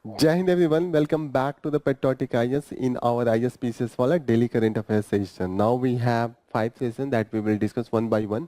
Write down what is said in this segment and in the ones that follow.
Jai Hind everyone, welcome back to the Patriotic IAS in our IAS PCSwala Daily Current Affairs session. Now we have 5 sessions that we will discuss one by one.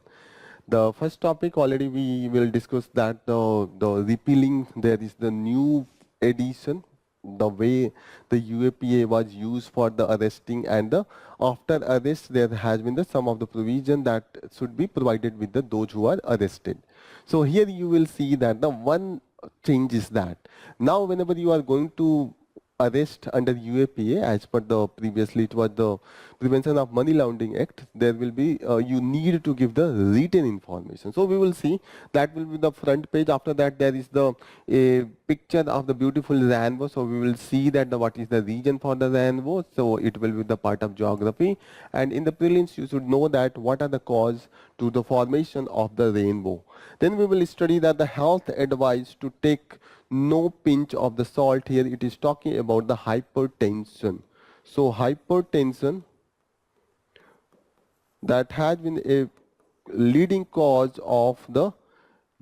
The first topic already we will discuss that the repealing, there is the new edition, the way the UAPA was used for the arresting and the after arrest there has been the some of the provision that should be provided with the those who are arrested. So here you will see that the one change is that now whenever you are going to arrest under UAPA, as per the previously it was the Prevention of Money Laundering Act, there will be you need to give the written information. So we will see that will be the front page. After that there is the a picture of the beautiful rainbow. So we will see that the what is the region for the rainbow. So it will be the part of geography. And in the prelims you should know that what are the cause to the formation of the rainbow. Then we will study that the health advice to take no pinch of the salt. Here it is talking about the hypertension. So hypertension that has been a leading cause of the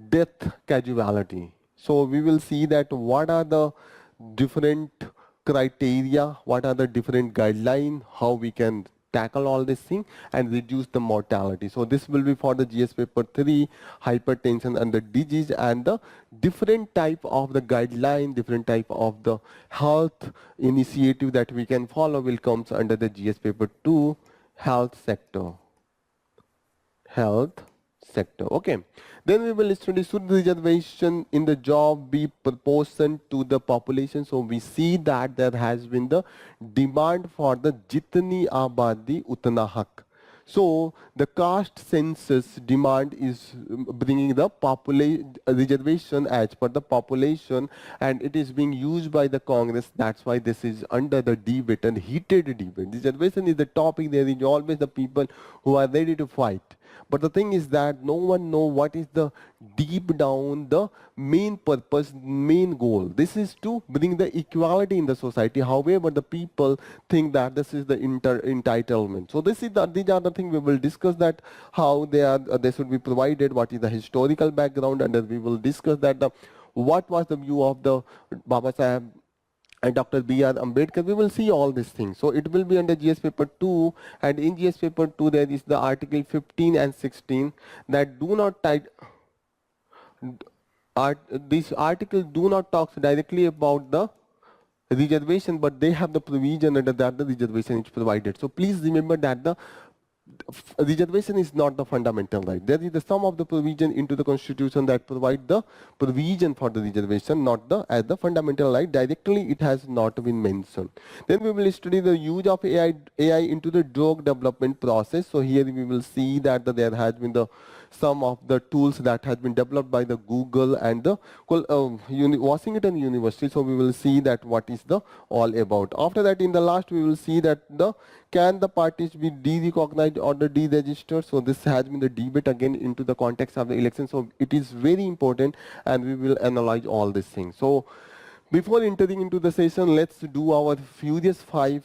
death casualty. So we will see that what are the different criteria, what are the different guidelines, how we can tackle all this thing and reduce the mortality. So this will be for the GS paper 3, hypertension and the disease, and the different type of the guideline, different type of the health initiative that we can follow will comes under the GS paper 2, health sector. Health sector. Okay. Then we will study should reservation in the job be proportion to the population. So we see that there has been the demand for the jitni abadi utna hak. So the caste census demand is bringing the reservation as per the population, and it is being used by the Congress. That's why this is under the debate and heated debate. Reservation is the topic. There is always the people who are ready to fight. But the thing is that no one know what is the deep down the main purpose, main goal. This is to bring the equality in the society. However, the people think that this is the entitlement. So these are the things we will discuss, that how they should be provided, what is the historical background, and then we will discuss that what was the view of the Baba Sahib and Dr. B.R. Ambedkar. We will see all these things. So it will be under GS paper 2, and in GS paper 2 there is the article 15 and 16 that do not these articles do not talk directly about the reservation, but they have the provision under that the reservation is provided. So please remember that the reservation is not the fundamental right. There is the sum of the provision into the constitution that provide the provision for the reservation, not the as the fundamental right. Directly it has not been mentioned. Then we will study the use of AI into the drug development process. So here we will see that there has been the some of the tools that has been developed by the Google and the Washington University. So we will see that what is the all about. After that, in the last, we will see that the can the parties be de-recognized or the deregistered. So this has been the debate again into the context of the election. So it is very important, and we will analyze all these things. So before entering into the session, let's do our Furious 5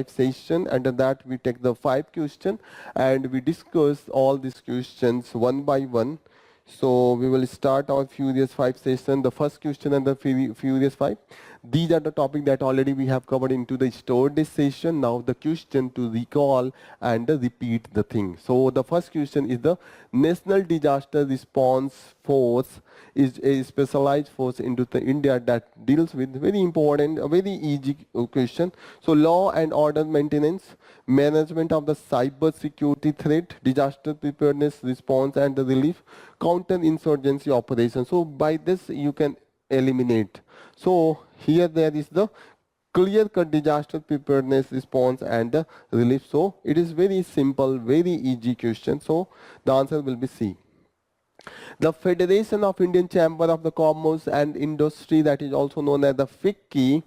session. Under that, we take the 5 question and we discuss all these questions one by one. So we will start our Furious 5 session, the first question and the Furious 5. These are the topic that already we have covered into the yesterday's session. Now the question to recall and repeat the thing. So the first question is the National Disaster Response Force is a specialized force into the India that deals with very important, a very easy question. So law and order maintenance, management of the cyber security threat, disaster preparedness response and the relief, counter-insurgency operation. So by this you can eliminate. So here there is the clear-cut disaster preparedness response and the relief. So it is very simple, very easy question. So the answer will be C. The Federation of Indian Chamber of the Commerce and Industry, that is also known as the FICCI,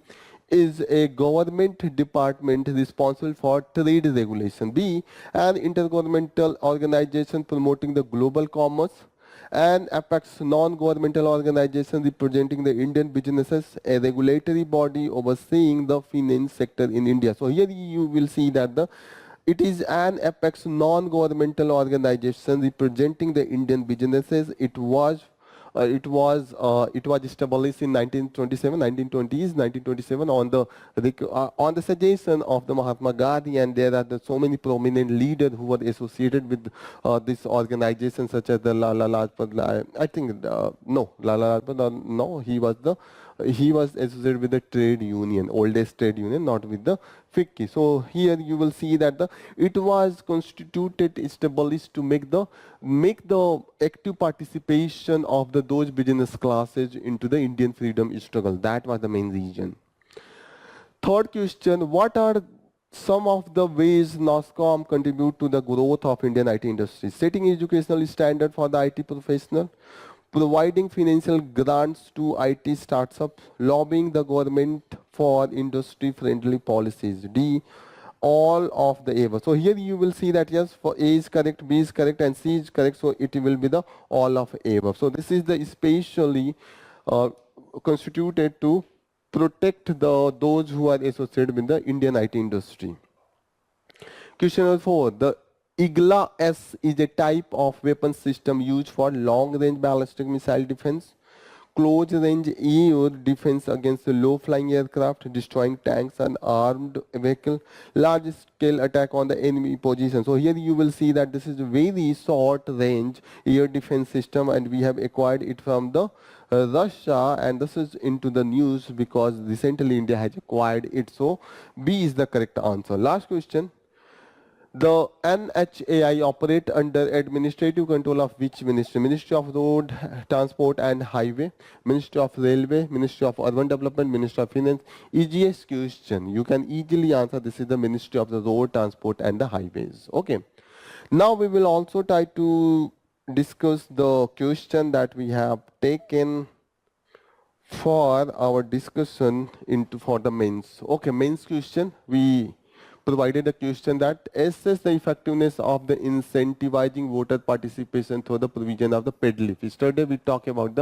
is a government department responsible for trade regulation. B, an intergovernmental organization promoting the global commerce. An apex non-governmental organization representing the Indian businesses, a regulatory body overseeing the finance sector in India. So here you will see that it is an apex non-governmental organization representing the Indian businesses. It was it was established in 1927, 1920s, 1927 on the suggestion of the Mahatma Gandhi, and there are so many prominent leaders who were associated with this organization, such as the Lala Lajpat Rai. I think no, Lala Lajpat, no, he was associated with the trade union, oldest trade union, not with the FICCI. So here you will see that it was constituted, established to make the active participation of those business classes into the Indian freedom struggle. That was the main reason. Third question, what are some of the ways NOSCOM contribute to the growth of Indian IT industry? Setting educational standard for the IT professional, providing financial grants to IT startups, lobbying the government for industry-friendly policies. D, all of the above. So here you will see that yes, for A is correct, B is correct, and C is correct. So it will be the all of above. So this is the especially constituted to protect those who are associated with the Indian IT industry. Question number 4. The IGLA S is a type of weapon system used for long-range ballistic missile defense, close-range air defense against low-flying aircraft, destroying tanks and armed vehicle, large-scale attack on the enemy position. So here you will see that this is a very short-range air defense system, and we have acquired it from the Russia, and this is into the news because recently India has acquired it. So B is the correct answer. Last question. The NHAI operate under administrative control of which ministry? Ministry of Road, Transport and Highway, Ministry of Railway, Ministry of Urban Development, Ministry of Finance. Easiest question. You can easily answer this is the Ministry of the Road, Transport and the Highways. Okay. Now we will also try to discuss the question that we have taken for our discussion for the mains. Okay, mains question. We provided a question that assess the effectiveness of the incentivizing voter participation through the provision of the paid leave. Yesterday we talked about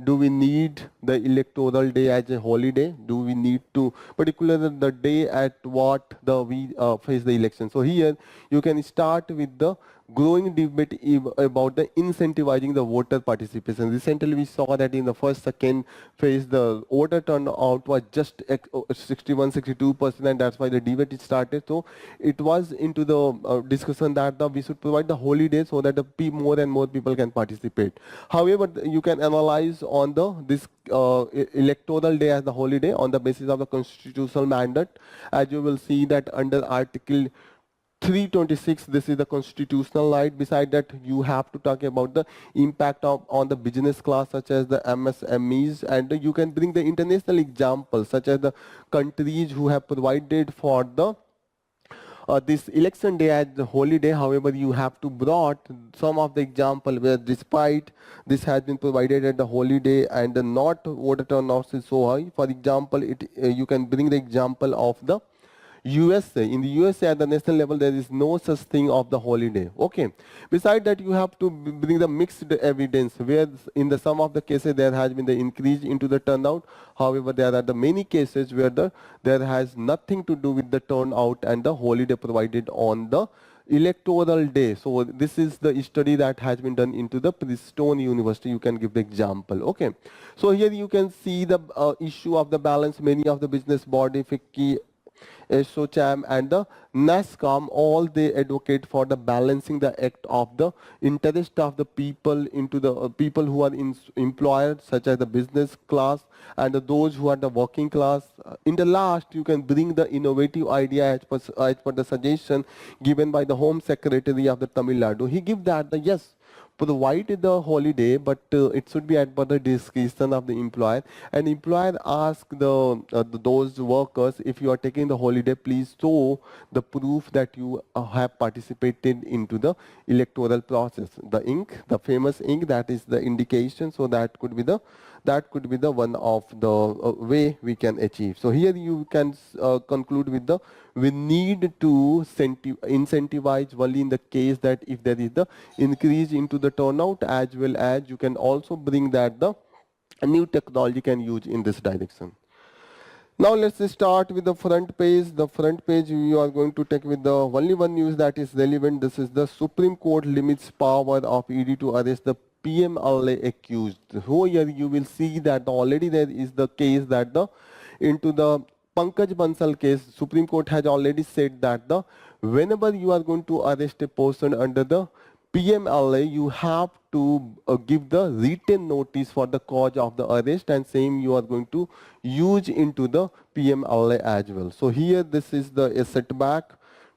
do we need the electoral day as a holiday? Do we need to, particularly the day at what we face the election? So here you can start with the growing debate about the incentivizing the voter participation. Recently we saw that in the second phase the voter turnout was just 61-62%, and that's why the debate started. So it was into the discussion that we should provide the holiday so that more and more people can participate. However, you can analyze on this electoral day as the holiday on the basis of the constitutional mandate, as you will see that under Article 326, this is the constitutional right. Beside that, you have to talk about the impact on the business class, such as the MSMEs, and you can bring the international examples, such as the countries who have provided for the this election day as the holiday. However, you have to brought some of the example where despite this has been provided at the holiday and the not voter turnout is so high. For example, you can bring the example of the USA. In the USA at the national level, there is no such thing of the holiday. Okay. Besides that, you have to bring the mixed evidence where in some of the cases there has been the increase into the turnout. However, there are the many cases where there has nothing to do with the turnout and the holiday provided on the electoral day. So this is the study that has been done into the Princeton University. You can give the example. Okay. So here you can see the issue of the balance. Many of the business body, FICCI, SOCHAM and the NASCOM, all they advocate for the balancing the act of the interest of the people into the people who are employed, such as the business class and those who are the working class. In the last, you can bring the innovative idea as per the suggestion given by the Home Secretary of the Tamil Nadu. He give that yes, provide the holiday, but it should be at the discretion of the employer. And employer ask those workers, if you are taking the holiday, please show the proof that you have participated into the electoral process. The ink, the famous ink, that is the indication. So that could be the one of the way we can achieve. So here you can conclude with we need to incentivize only in the case that if there is the increase into the turnout, as well as you can also bring that the new technology can use in this direction. Now let's start with the front page. The front page we are going to take with the only one news that is relevant. This is the Supreme Court limits power of ED to arrest the PMLA accused. So here you will see that already there is the case that the into the Pankaj Bansal case, Supreme Court has already said that the whenever you are going to arrest a person under the PMLA, you have to give the written notice for the cause of the arrest, and same you are going to use into the PMLA as well. So here this is the a setback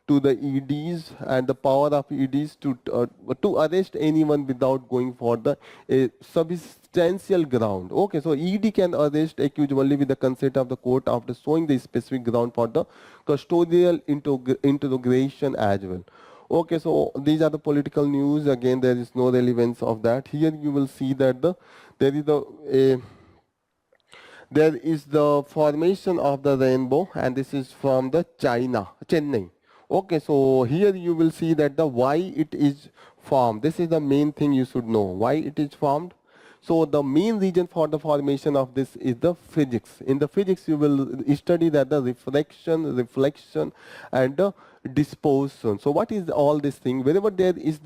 to the EDs and the power of EDs to arrest anyone without going for the substantial ground. Okay, so ED can arrest accused only with the consent of the court after showing the specific ground for the custodial interrogation as well. Okay, so these are the political news. Again, there is no relevance of that. Here you will see that there is the formation of the rainbow, and this is from the Chennai. Okay, so here you will see that the why it is formed. This is the main thing you should know. Why it is formed? So the main reason for the formation of this is the physics. In the physics, you will study that the reflection, and the dispersion. So what is all this thing? Whenever there is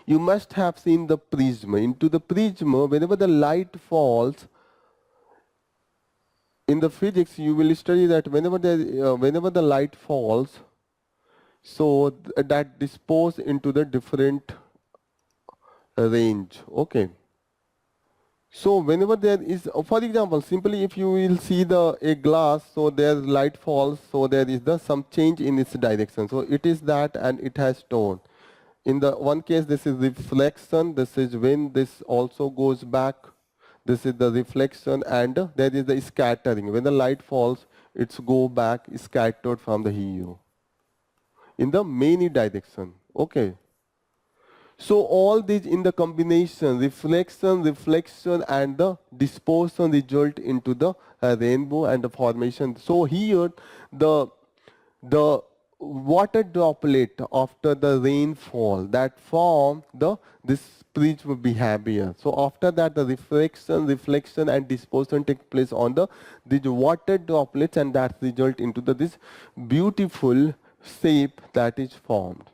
you must have seen the prism. Into the prism, whenever the light falls, in the physics, you will study that whenever the light falls, so that dispose into the different range. Okay. So whenever there is, for example, simply if you will see a glass, so there light falls, so there is some change in its direction. So it is that, and it has tone. In the one case, this is reflection. This is when this also goes back. This is the reflection, and there is the scattering. When the light falls, it's go back scattered from the hue in the many direction. Okay. So all these in the combination, reflection, and the dispersion result into the rainbow and the formation. So here the water droplet after the rainfall that form this prism behavior. So after that the reflection and dispersion take place on these water droplets, and that result into this beautiful shape that is formed.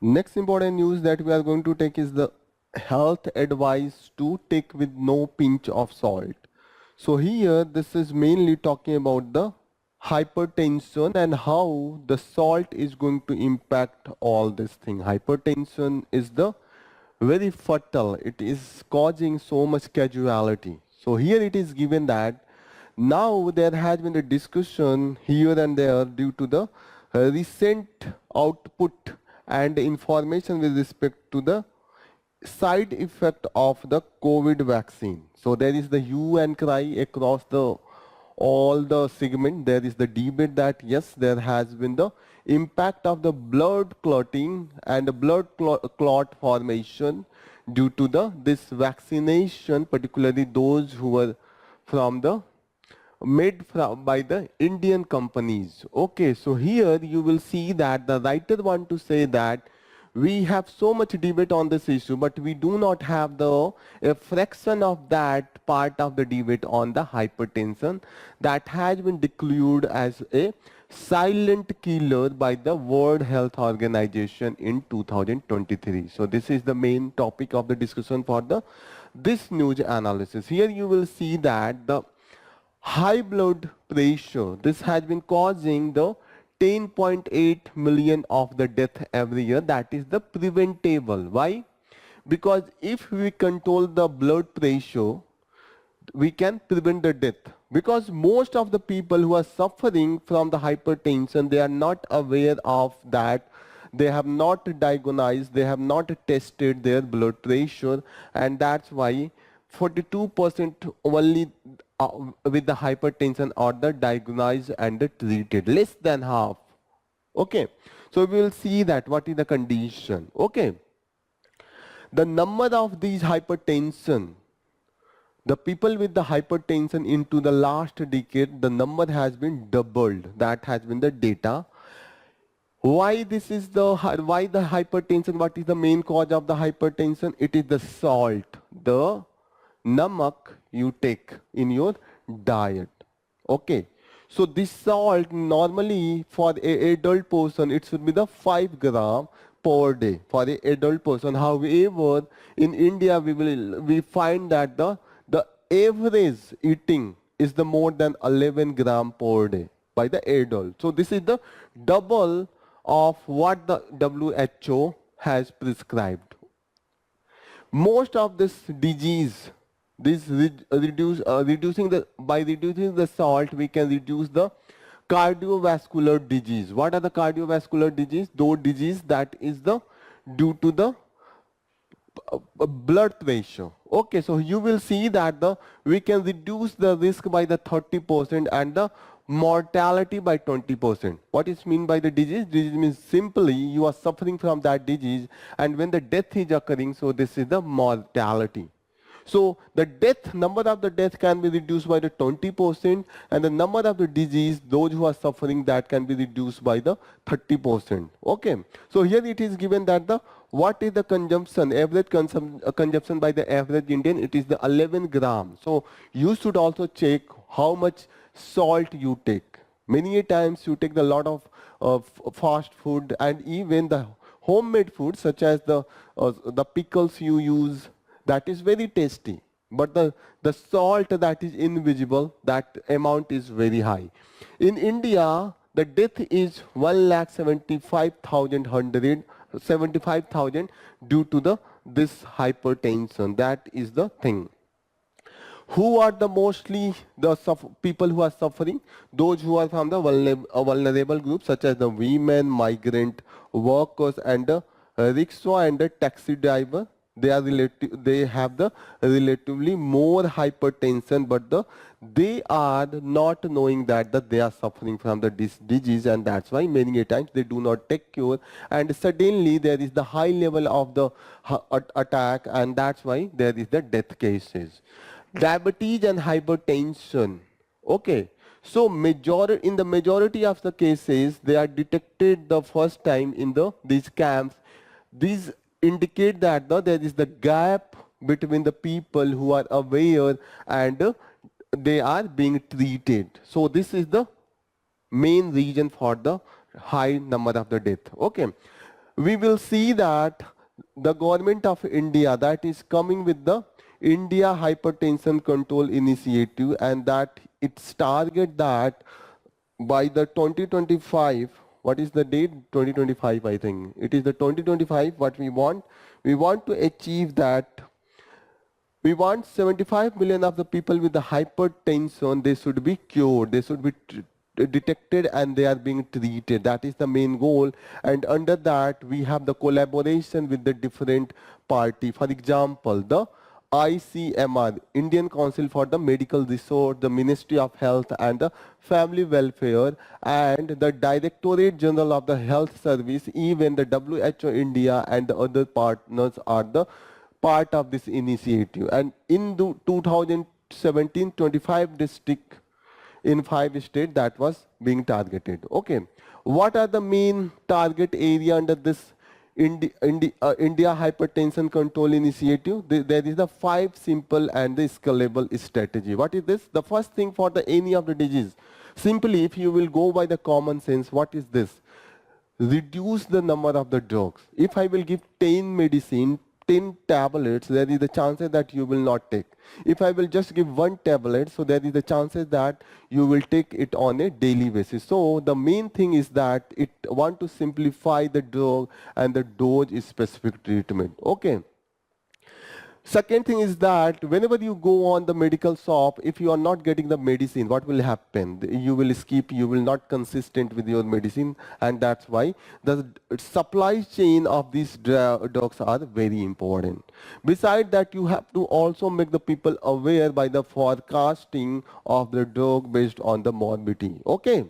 Next important news that we are going to take is the health advice to take with no pinch of salt. So here this is mainly talking about the hypertension and how the salt is going to impact all this thing. Hypertension is the very fatal. It is causing so much casualty. So here it is given that now there has been a discussion here and there due to the recent output and information with respect to the side effect of the COVID vaccine. So there is the hue and cry across all the segment. There is the debate that yes, there has been the impact of the blood clotting and the blood clot formation due to this vaccination, particularly those who were from the by the Indian companies. Okay, so here you will see that the writer want to say that we have so much debate on this issue, but we do not have a fraction of that part of the debate on the hypertension that has been declared as a silent killer by the World Health Organization in 2023. So this is the main topic of the discussion for this news analysis. Here you will see that the high blood pressure, this has been causing the 10.8 million of the death every year. That is the preventable. Why? Because if we control the blood pressure, we can prevent the death. Because most of the people who are suffering from the hypertension, they are not aware of that. They have not diagnosed, they have not tested their blood pressure, and that's why 42% only with the hypertension are the diagnosed and the treated, less than half. Okay, so we will see that what is the condition. Okay, the number of these hypertension, the people with the hypertension into the last decade, the number has been doubled. That has been the data. Why this is why the hypertension? What is the main cause of the hypertension? It is the salt, the namak you take in your diet. Okay, so this salt normally for a adult person it should be the 5 gram per day for the adult person. However, in India we find that the average eating is the more than 11 gram per day by the adult. So this is the double of what the WHO has prescribed. Most of this disease, by reducing the salt, we can reduce the cardiovascular disease. What are the cardiovascular disease? Those disease that is the due to the blood pressure. Okay, so you will see that we can reduce the risk by the 30% and the mortality by 20%. What is mean by the disease? Disease means simply you are suffering from that disease, and when the death is occurring, so this is the mortality. So the number of the death can be reduced by the 20%, and the number of the disease, those who are suffering, that can be reduced by the 30%. Okay. So here it is given that what is the consumption, average consumption by the average Indian, it is the 11 grams. So you should also check how much salt you take. Many a times you take a lot of fast food, and even the homemade food such as the pickles you use, that is very tasty, but the salt that is invisible, that amount is very high. In India, the death is 1,75,000 due to this hypertension. That is the thing. Who are the mostly the people who are suffering? Those who are from the vulnerable groups such as the women, migrant workers, and the rickshaw and the taxi driver. They have the relatively more hypertension, but they are not knowing that they are suffering from the disease, and that's why many a times they do not take cure, and suddenly there is the high level of the attack, and that's why there is the death cases. Diabetes and hypertension. Okay. So in the majority of the cases, they are detected the first time in these camps. These indicate that there is the gap between the people who are aware and they are being treated. So this is the main reason for the high number of the death. Okay. We will see that the government of India, that is coming with the India Hypertension Control Initiative, and that its target that by the 2025, what is the date? 2025, I think. It is the 2025 what we want. We want to achieve that. We want 75 million of the people with the hypertension, they should be cured. They should be detected and they are being treated. That is the main goal. And under that, we have the collaboration with the different party. For example, the ICMR, Indian Council for the Medical Research, the Ministry of Health and the Family Welfare, and the Directorate General of the Health Service, even the WHO India and the other partners are the part of this initiative. And in 2017, 25 districts in 5 states that was being targeted. Okay. What are the main target area under this India Hypertension Control Initiative? There is the 5 simple and the scalable strategy. What is this? The first thing for any of the disease, simply if you will go by the common sense, what is this? Reduce the number of the drugs. If I will give 10 medicine, 10 tablets, there is the chances that you will not take. If I will just give 1 tablet, so there is the chances that you will take it on a daily basis. So the main thing is that it want to simplify the drug and the dose is specific treatment. Okay. Second thing is that whenever you go on the medical shop, if you are not getting the medicine, what will happen? You will skip, you will not consistent with your medicine, and that's why the supply chain of these drugs are very important. Besides that, you have to also make the people aware by the forecasting of the drug based on the morbidity. Okay.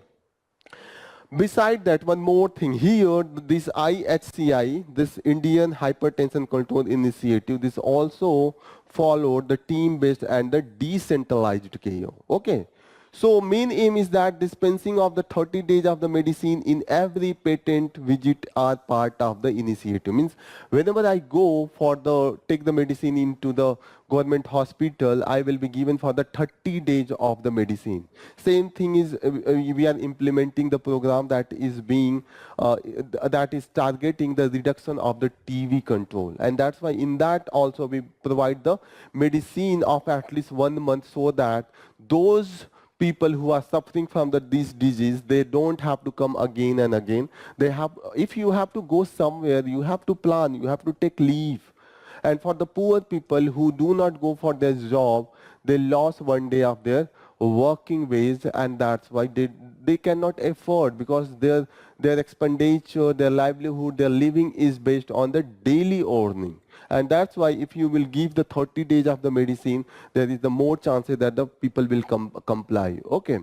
Beside that, one more thing here, this IHCI, this Indian Hypertension Control Initiative, this also followed the team-based and the decentralized care. Okay. So main aim is that dispensing of the 30 days of the medicine in every patent visit are part of the initiative. Means whenever I go for the take the medicine into the government hospital, I will be given for the 30 days of the medicine. Same thing is we are implementing the program that is being that is targeting the reduction of the TB control, and that's why in that also we provide the medicine of at least 1 month, so that those people who are suffering from this disease, they don't have to come again and again. They have, if you have to go somewhere, you have to plan, you have to take leave. And for the poor people who do not go for their job, they lost 1 day of their working wage, and that's why they cannot afford, because their expenditure, their livelihood, their living is based on the daily earning. And that's why if you will give the 30 days of the medicine, there is the more chances that the people will comply. Okay.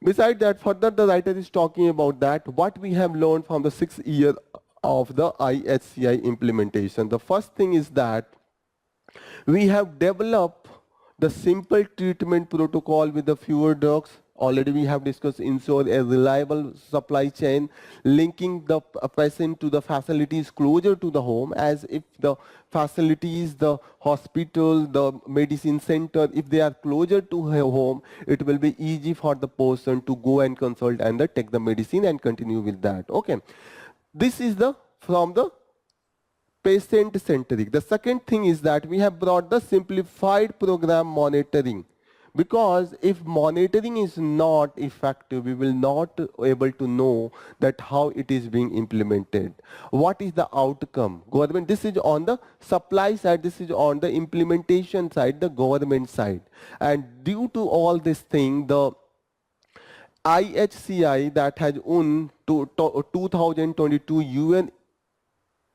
Besides that, further the writer is talking about that what we have learned from the 6 year of the IHCI implementation. The first thing is that we have developed the simple treatment protocol with the fewer drugs. Already we have discussed ensure a reliable supply chain, linking the patient to the facilities closer to the home, as if the facilities, the hospital, the medicine center, if they are closer to her home, it will be easy for the person to go and consult and take the medicine and continue with that. Okay. This is the from the patient-centric. The second thing is that we have brought the simplified program monitoring, because if monitoring is not effective, we will not able to know that how it is being implemented. What is the outcome? Government, this is on the supply side, this is on the implementation side, the government side. And due to all this thing, the IHCI that has won 2022 UN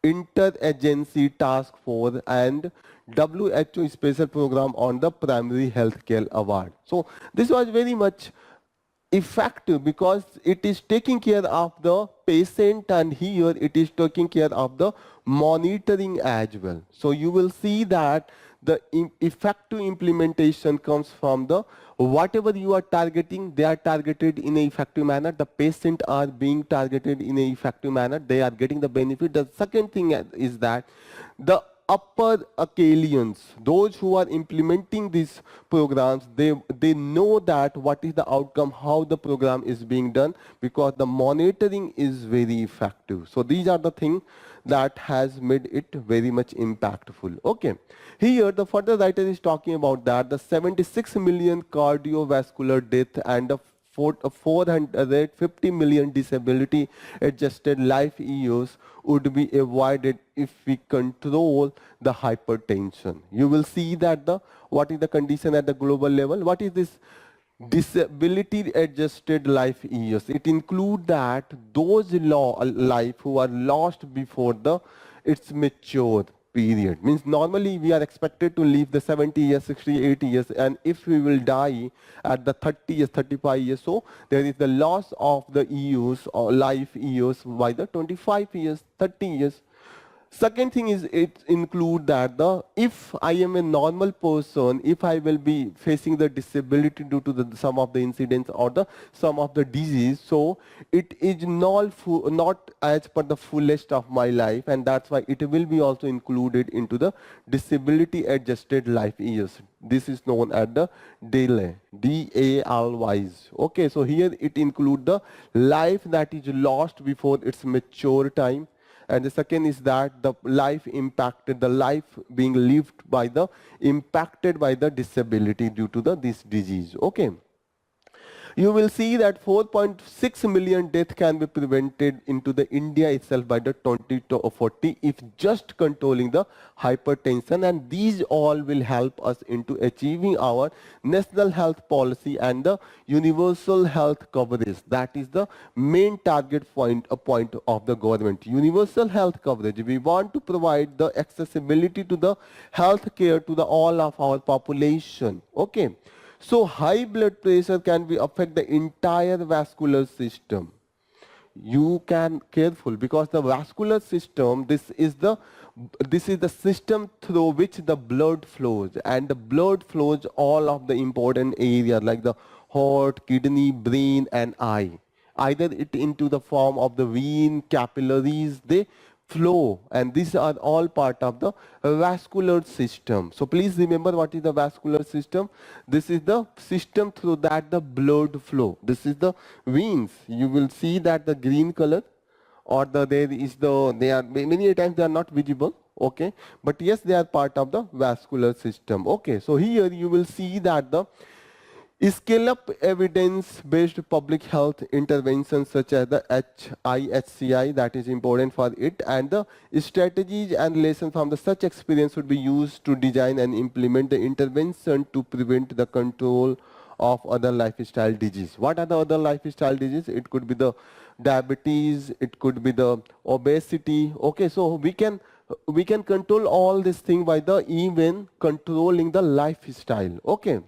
Interagency Task Force and WHO Special Program on the Primary Healthcare Award. So this was very much effective because it is taking care of the patient, and here it is taking care of the monitoring as well. So you will see that the effective implementation comes from the whatever you are targeting, they are targeted in an effective manner. The patient are being targeted in an effective manner. They are getting the benefit. The second thing is that the upper Acadians, those who are implementing these programs, they know that what is the outcome, how the program is being done, because the monitoring is very effective. So these are the things that has made it very much impactful. Okay. Here the further writer is talking about that the 76 million cardiovascular death and the 450 million disability adjusted life years would be avoided if we control the hypertension. You will see that what is the condition at the global level. What is this disability adjusted life years? It includes that those life who are lost before its mature period. Means normally we are expected to live the 70 years, 60, 80 years, and if we will die at the 30 years, 35 years, so there is the loss of the years or life years by the 25 years, 30 years. Second thing is it include that if I am a normal person, if I will be facing the disability due to some of the incidents or some of the disease, so it is not as per the fullest of my life, and that's why it will be also included into the disability adjusted life years. This is known as the DALY, DALYs. Okay, so here it includes the life that is lost before its mature time. And the second is that the life impacted, the life being lived by impacted by the disability due to this disease. Okay. You will see that 4.6 million deaths can be prevented into the India itself by the 2040 if just controlling the hypertension, and these all will help us into achieving our national health policy and the universal health coverage. That is the main target point of the government. Universal health coverage. We want to provide the accessibility to the health care to all of our population. Okay. So high blood pressure can affect the entire vascular system. you can careful, because the vascular system, this is the system through which the blood flows, and the blood flows all of the important areas like the heart, kidney, brain and eye. Either it into the form of the vein, capillaries, they flow, and these are all part of the vascular system. So please remember, what is the vascular system? This is the system through that the blood flow. This is the veins. You will see that the green color, or they are many a times they are not visible, okay, but yes, they are part of the vascular system. Okay, so here you will see that the scale up evidence-based public health interventions such as the HIHCI, that is important for it, and the strategies and lessons from the such experience would be used to design and implement the intervention to prevent the control of other lifestyle disease. What are the other lifestyle diseases? It could be the diabetes, it could be the obesity. Okay, so we can control all this thing by the even controlling the lifestyle. Okay.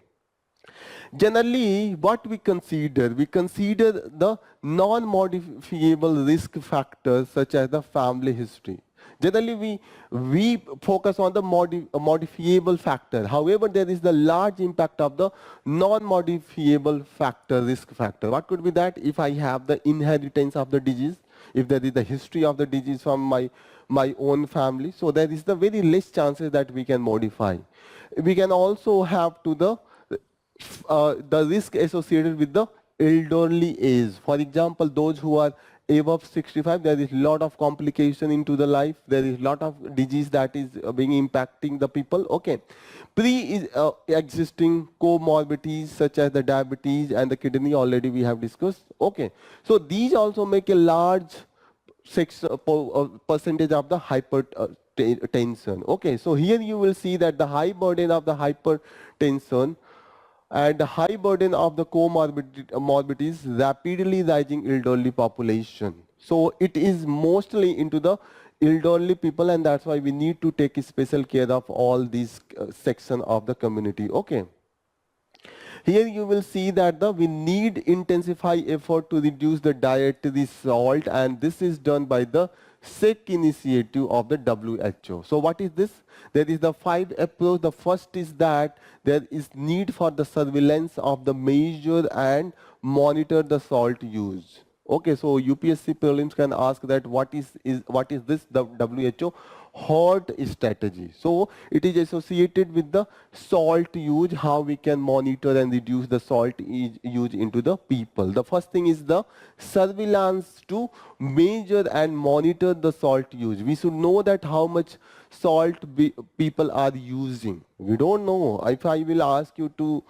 Generally, what we consider the non-modifiable risk factors such as the family history. Generally, we focus on the modifiable factor. However, there is the large impact of the non-modifiable factor, risk factor. What could be that? If I have the inheritance of the disease, if there is the history of the disease from my own family, so there is the very less chances that we can modify. We can also have to the risk associated with the elderly age. For example, those who are above 65, there is a lot of complication into the life. There is a lot of disease that is being impacting the people. Okay, pre-existing comorbidities such as the diabetes and the kidney already we have discussed. Okay, so these also make a large percentage of the hypertension. Okay, so here you will see that the high burden of the hypertension and the high burden of the comorbidities, rapidly rising elderly population. So it is mostly into the elderly people, and that's why we need to take special care of all these section of the community. Okay. Here you will see that we need intensify effort to reduce the dietary salt, and this is done by the SEC initiative of the WHO. So what is this? There is the 5 approach. The first is that there is need for the surveillance of the measure and monitor the salt use. Okay, so UPSC prelims can ask that what is this the WHO HORT strategy. So it is associated with the salt use, how we can monitor and reduce the salt use into the people. The first thing is the surveillance to measure and monitor the salt use. We should know that how much salt people are using. We don't know. If I will ask you to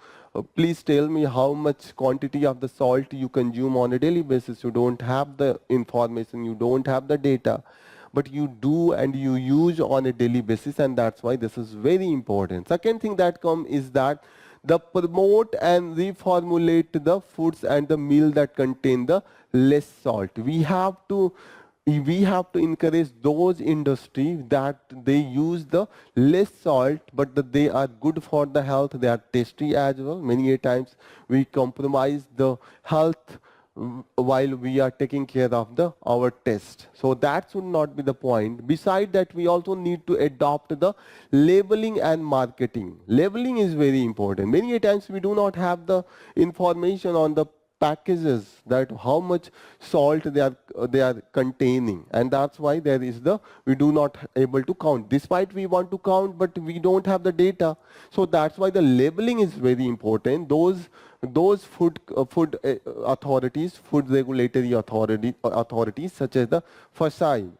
please tell me how much quantity of the salt you consume on a daily basis, you don't have the information, you don't have the data, but you do and you use on a daily basis, and that's why this is very important. Second thing that comes is that the promote and reformulate the foods and the meal that contain the less salt. We have to encourage those industries that they use the less salt, but that they are good for the health, they are tasty as well. Many a times we compromise the health while we are taking care of our taste. So that should not be the point. Besides that, we also need to adopt the labeling and marketing. Labeling is very important. Many a times we do not have the information on the packages that how much salt they are containing, and that's why we do not able to count, despite we want to count, but we don't have the data. So that's why the labeling is very important. Those food authorities, food regulatory authorities such as the FSSAI,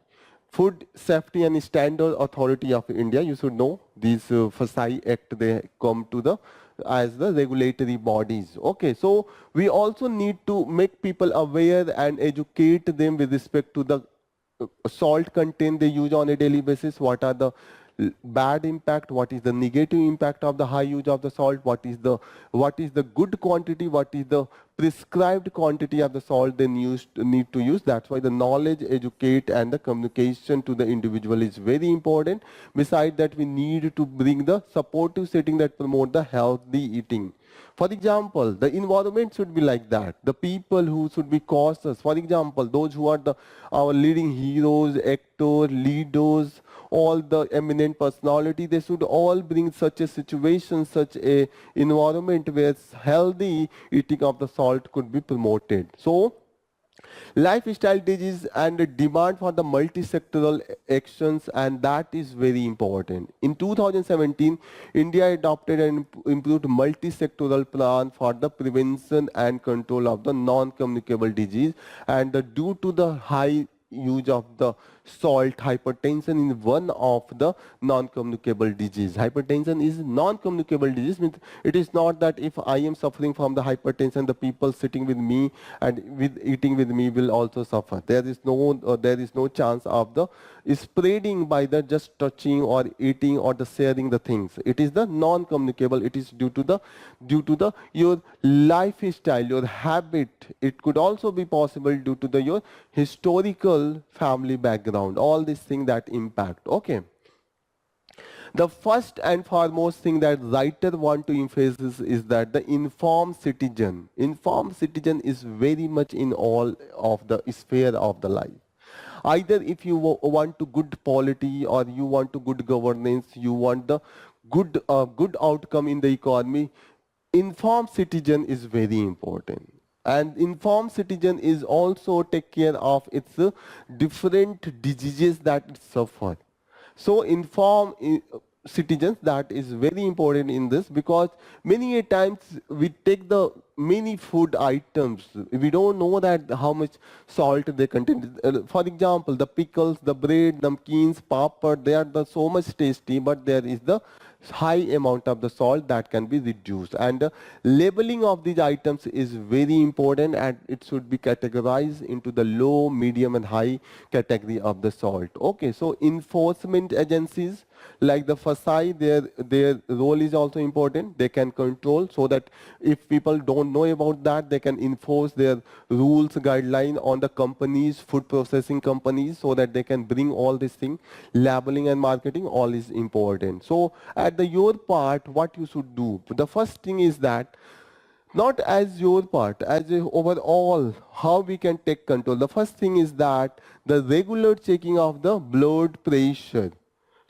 Food Safety and Standard Authority of India, you should know these FSSAI Act, they come to as the regulatory bodies. Okay, so we also need to make people aware and educate them with respect to the salt content they use on a daily basis, what are the bad impact, what is the negative impact of the high use of the salt, what is the good quantity, what is the prescribed quantity of the salt they need to use. That's why the knowledge, educate, and the communication to the individual is very important. Besides that, we need to bring the supportive setting that promote the healthy eating. For example, the environment should be like that. The people who should be cautious. For example, those who are our leading heroes, actors, leaders, all the eminent personality, they should all bring such a situation, such a environment where healthy eating of the salt could be promoted. So lifestyle disease and the demand for the multi-sectoral actions, and that is very important. In 2017, India adopted and improved multi-sectoral plan for the prevention and control of the non-communicable disease, and due to the high use of the salt, hypertension is one of the non-communicable disease. Hypertension is non-communicable disease, means it is not that if I am suffering from the hypertension, the people sitting with me and eating with me will also suffer. There is no chance of the spreading by the just touching or eating or the sharing the things. It is the non-communicable. It is due to the your lifestyle, your habit. It could also be possible due to your historical family background. All these things that impact. Okay. The first and foremost thing that writer want to emphasize is that the informed citizen. Informed citizen is very much in all of the sphere of the life. Either if you want to good polity or you want to good governance, you want the good outcome in the economy, informed citizen is very important. And informed citizen is also take care of its different diseases that it suffer. So informed citizens, that is very important in this, because many a times we take the many food items, we don't know that how much salt they contain. For example, the pickles, the bread, namkeens, papad, they are so much tasty, but there is the high amount of the salt that can be reduced, and labeling of these items is very important, and it should be categorized into the low, medium, and high category of the salt. Okay, so enforcement agencies like the FSI, their role is also important. They can control, so that if people don't know about that, they can enforce their rules, guideline on the companies, food processing companies, so that they can bring all these things. Labeling and marketing, all is important. So at your part, what you should do, the first thing is that, not as your part, as a overall, how we can take control. The first thing is that the regular checking of the blood pressure.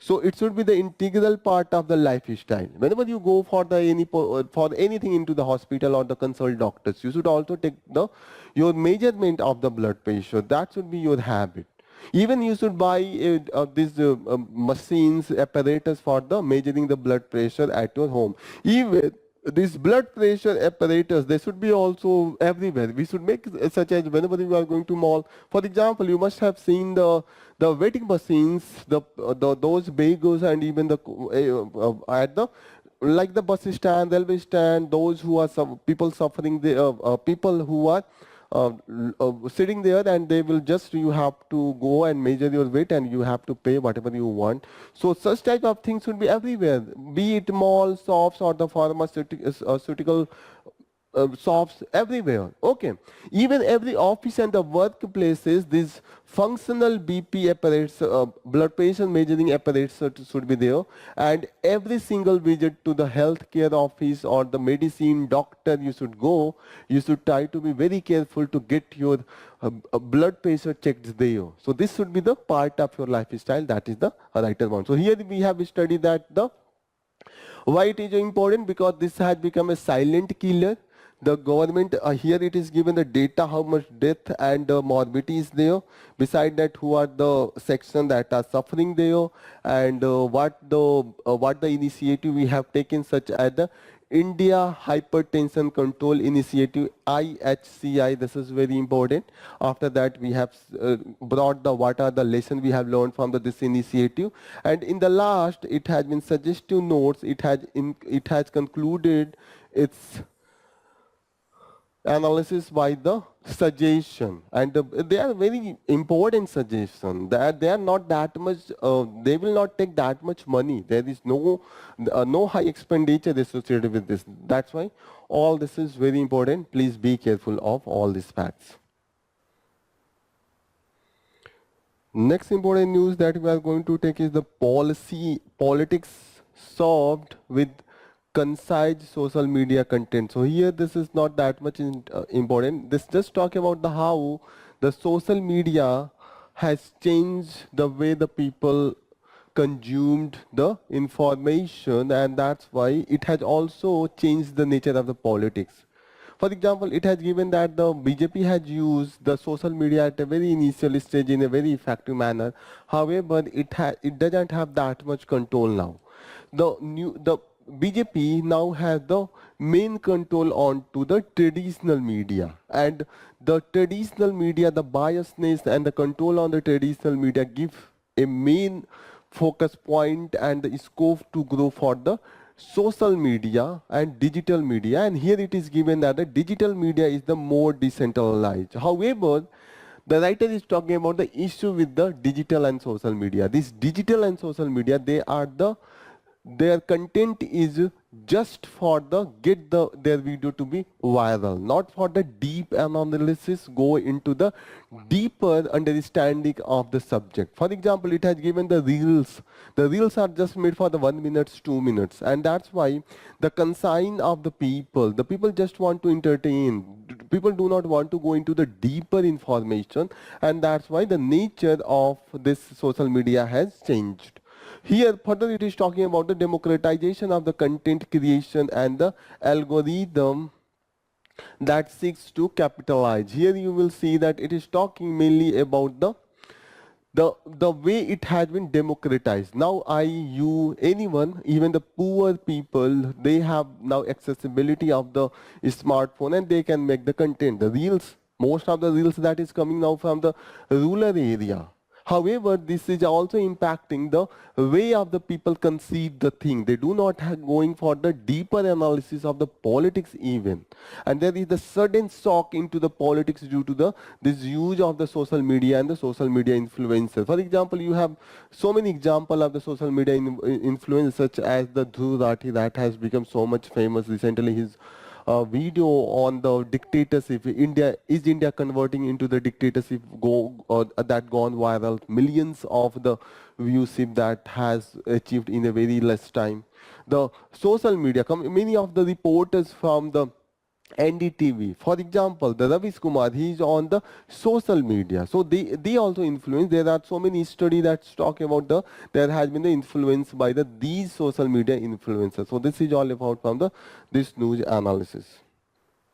So it should be the integral part of the lifestyle. Whenever you go for for anything into the hospital or the consult doctors, you should also take your measurement of the blood pressure. That should be your habit. Even you should buy these machines, apparatus for the measuring the blood pressure at your home. Even these blood pressure apparatus, they should be also everywhere. We should make such as whenever you are going to mall. For example, you must have seen the waiting machines, those bagels, and even the at the like the bus stand, railway stand. Those who are people suffering, the people who are sitting there, and they will just, you have to go and measure your weight, and you have to pay whatever you want. So such type of things should be everywhere, be it malls, shops, or the pharmaceutical shops, everywhere. Okay, even every office and the workplaces, these functional BP apparatus, blood pressure measuring apparatus should be there, and every single visit to the healthcare office or the medicine doctor you should go, you should try to be very careful to get your blood pressure checked there. So this should be the part of your lifestyle. That is the right one. So here we have studied that why it is important, because this has become a silent killer. The government, here it is given the data, how much death and morbidity is there. Beside that, who are the section that are suffering there, and what the initiative we have taken, such as the India Hypertension Control Initiative, IHCI. This is very important. After that, we have brought what are the lessons we have learned from this initiative. And in the last, it has been suggestive notes. It has concluded its analysis by the suggestion, and they are very important suggestion. That they are not that much. They will not take that much money. There is no high expenditure associated with this. That's why all this is very important. Please be careful of all these facts. Next important news that we are going to take is the politics solved with concise social media content. So here this is not that much important. This just talk about the how the social media has changed the way the people consumed the information, and that's why it has also changed the nature of the politics. For example, it has given that the BJP has used the social media at a very initial stage in a very effective manner. However, it doesn't have that much control now. The BJP now has the main control on to the traditional media, and the traditional media, the biasness and the control on the traditional media give a main focus point and the scope to grow for the social media and digital media. And here it is given that the digital media is the more decentralized. However, the writer is talking about the issue with the digital and social media. This digital and social media, their content is just for their video to be viral, not for the deep analysis, go into the deeper understanding of the subject. For example, it has given the reels. The reels are just made for the 1 minute, 2 minutes, and that's why the concern of the people just want to entertain. People do not want to go into the deeper information, and that's why the nature of this social media has changed. Here further it is talking about the democratization of the content creation and the algorithm that seeks to capitalize. Here you will see that it is talking mainly about the way it has been democratized. Now you, anyone, even the poor people, they have now accessibility of the smartphone and they can make the content. The reels, most of the reels that is coming now from the rural area. However, this is also impacting the way of the people conceive the thing. They do not have going for the deeper analysis of the politics even. And there is the sudden shock into the politics due to this use of the social media and the social media influencers. For example, you have so many examples of the social media influencers such as the Dhruv Rathi that has become so much famous recently. His video on the dictatorship, is India converting into the dictatorship that gone viral, millions of the viewship that has achieved in a very less time. The social media, many of the reporters from the NDTV, for example, the Ravish Kumar, he is on the social media. So they also influence. There are so many studies that talk about there has been the influence by these social media influencers. So this is all about from this news analysis.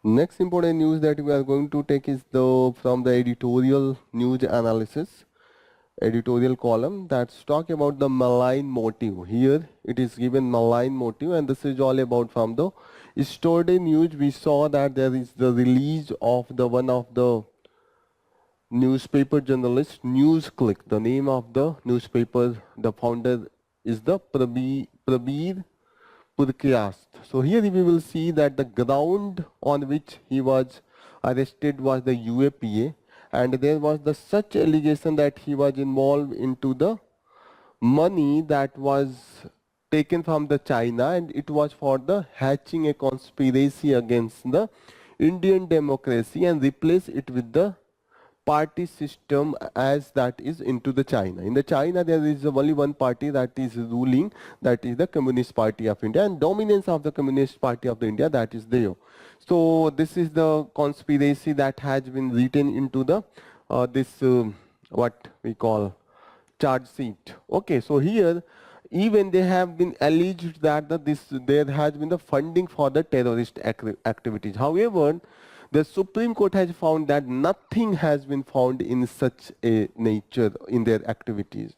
Next important news that we are going to take is from the editorial news analysis. Editorial column that's talk about the malign motive. Here it is given malign motive, and this is all about from the yesterday news. We saw that there is the release of one of the newspaper journalist, NewsClick. The name of the newspaper, the founder is the Prabir Purkyast. So here we will see that the ground on which he was arrested was the UAPA, and there was such allegation that he was involved into the money that was taken from the China, and it was for the hatching a conspiracy against the Indian democracy and replace it with the party system as that is into the China. In the China, there is only one party that is ruling, that is the Communist Party of India, and dominance of the Communist Party of the India that is there. So this is the conspiracy that has been written into the what we call charge sheet. Okay, so here even they have been alleged that there has been the funding for the terrorist activities. However, the Supreme Court has found that nothing has been found in such a nature in their activities.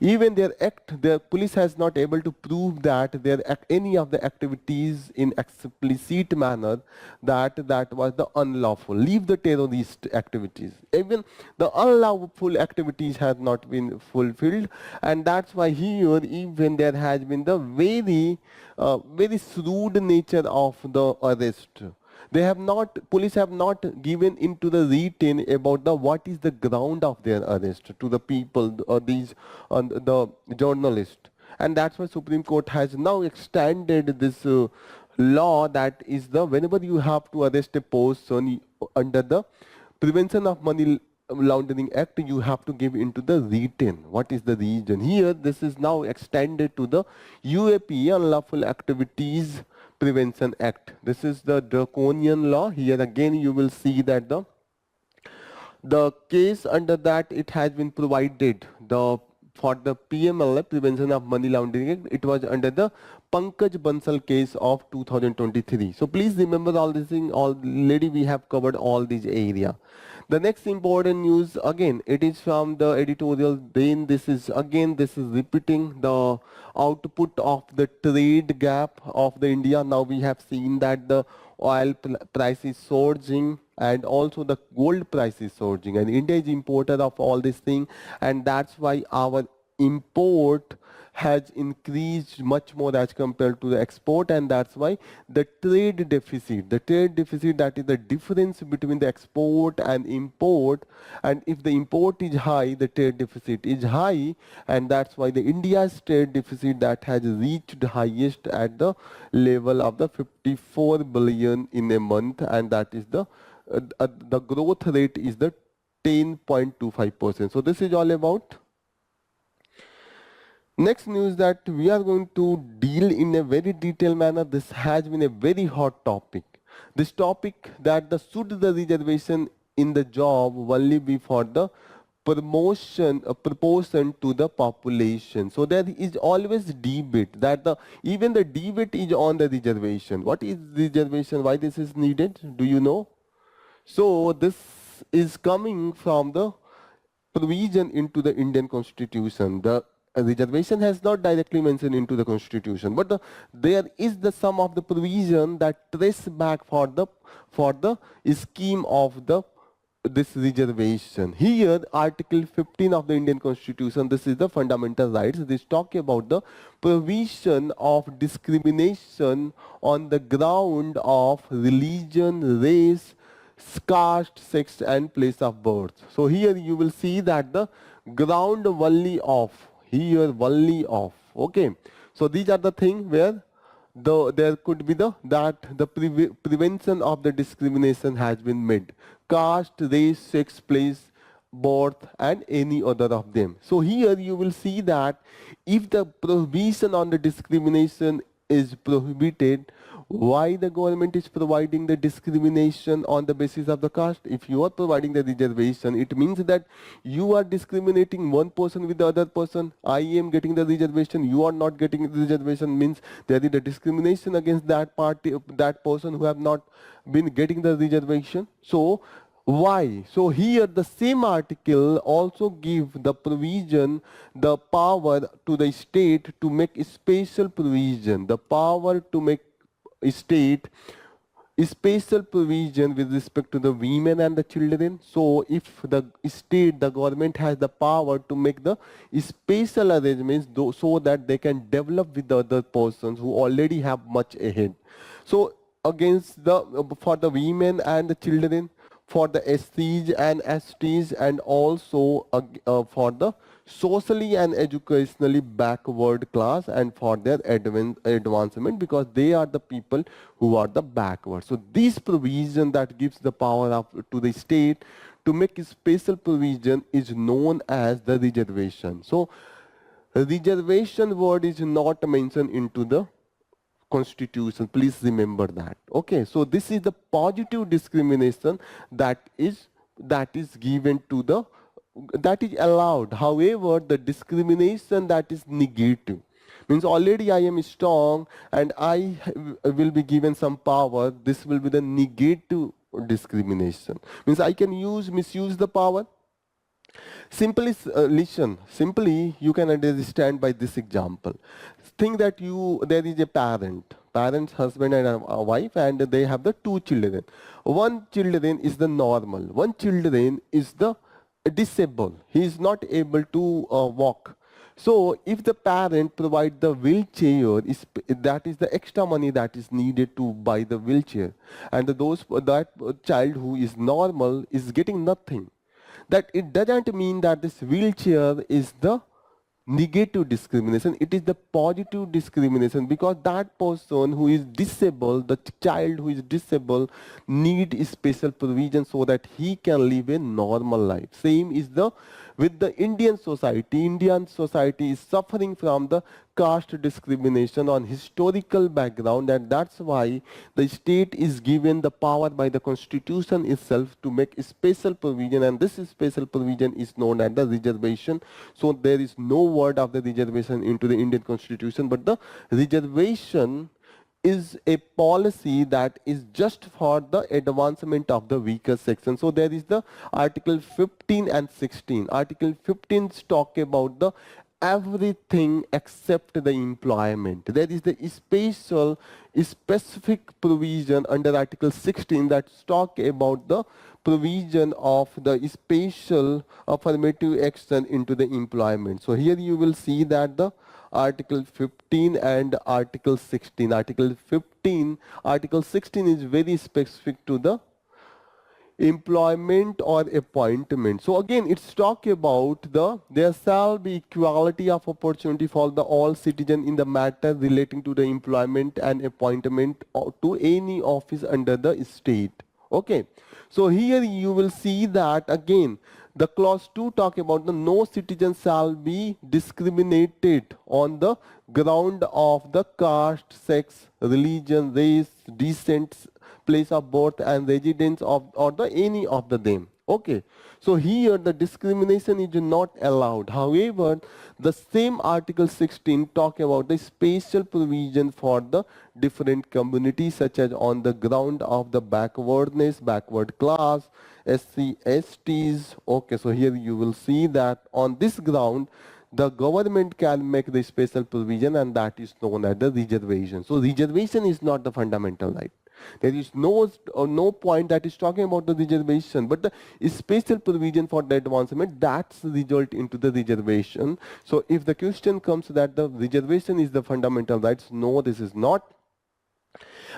Even their police has not able to prove that any of the activities in explicit manner that was the unlawful. Leave the terrorist activities. Even the unlawful activities have not been fulfilled, and that's why here even there has been the very shrewd nature of the arrest. They have not, police have not given into the written about the what is the ground of their arrest to the people or these the journalists. And that's why Supreme Court has now extended this law, that is the whenever you have to arrest a person under the Prevention of Money Laundering Act, you have to give into the written. What is the reason? Here, this is now extended to the UAPA, Unlawful Activities Prevention Act. This is the draconian law. Here again, you will see that the case under that it has been provided for the PMLA, Prevention of Money Laundering Act. It was under the Pankaj Bansal case of 2023. So please remember all this thing. Already we have covered all these area. The next important news, again, it is from the editorial. Then this is repeating the output of the trade gap of the India. Now we have seen that the oil price is surging and also the gold price is surging, and India is importer of all these things, and that's why our import has increased much more as compared to the export, and that's why the trade deficit, that is the difference between the export and import, and if the import is high, the trade deficit is high, and that's why the India's trade deficit that has reached highest at the level of the 54 billion in a month, and that is the growth rate is the 10.25%. So this is all about. Next news that we are going to deal in a very detailed manner. This has been a very hot topic. This topic that should the reservation in the job only be for the proportion to the population. So there is always debate that even the debate is on the reservation. What is reservation? Why this is needed? Do you know? So this is coming from the provision into the Indian Constitution. The reservation has not directly mentioned into the Constitution, but there is the sum of the provision that trace back for the scheme of this reservation. Here, Article 15 of the Indian Constitution, this is the fundamental rights. This talk about the provision of discrimination on the ground of religion, race, caste, sex, and place of birth. So here you will see that the ground only of, here only of. Okay. So these are the things where there could be the prevention of the discrimination has been made. Caste, race, sex, place, birth, and any other of them. So here you will see that if the prohibition on the discrimination is prohibited, why the government is providing the discrimination on the basis of the caste? If you are providing the reservation, it means that you are discriminating one person with the other person. I am getting the reservation, you are not getting the reservation, means there is a discrimination against that party, that person who have not been getting the reservation. So why? So here the same article also give the provision, the power to the state to make special provision, the power to make state special provision with respect to the women and the children. So if the state, the government has the power to make the special arrangements so that they can develop with the other persons who already have much ahead. So against for the women and the children, for the SCs and STs, and also for the socially and educationally backward class, and for their advancement, because they are the people who are the backward. So this provision that gives the power to the state to make a special provision is known as the reservation. So reservation word is not mentioned into the Constitution. Please remember that. Okay, so this is the positive discrimination that is given to the, that is allowed. However, the discrimination that is negative, means already I am strong and I will be given some power, this will be the negative discrimination. Means I can misuse the power. Simply listen, simply you can understand by this example. Think that there is a parents, husband and a wife, and they have the two children. One children is the normal, one children is the disabled. He is not able to walk. So if the parent provide the wheelchair, that is the extra money that is needed to buy the wheelchair, and that child who is normal is getting nothing. That it doesn't mean that this wheelchair is the negative discrimination, it is the positive discrimination, because that person who is disabled, the child who is disabled, need special provision so that he can live a normal life. Same is the with the Indian society. Indian society is suffering from the caste discrimination on historical background, and that's why the state is given the power by the constitution itself to make special provision, and this special provision is known as the reservation. So there is no word of the reservation into the Indian constitution, but the reservation is a policy that is just for the advancement of the weaker section. So there is the Article 15 and 16. Article 15 talk about the everything except the employment. There is the specific provision under Article 16 that talk about the provision of the special affirmative action into the employment. So here you will see that the Article 15 and Article 16. Article 16 is very specific to the employment or appointment. So again, it's talk about there shall be equality of opportunity for the all citizens in the matter relating to the employment and appointment to any office under the state. Okay, so here you will see that again the clause 2 talk about the no citizen shall be discriminated on the ground of the caste, sex, religion, race, descent, place of birth and residence of or the any of the them. Okay, so here the discrimination is not allowed. However, the same Article 16 talk about the special provision for the different communities, such as on the ground of the backwardness, backward class, SC, STs. Okay, so here you will see that on this ground the government can make the special provision, and that is known as the reservation. So reservation is not the fundamental right. There is no point that is talking about the reservation, but the special provision for the advancement, that's result into the reservation. So if the question comes that the reservation is the fundamental rights, no, this is not.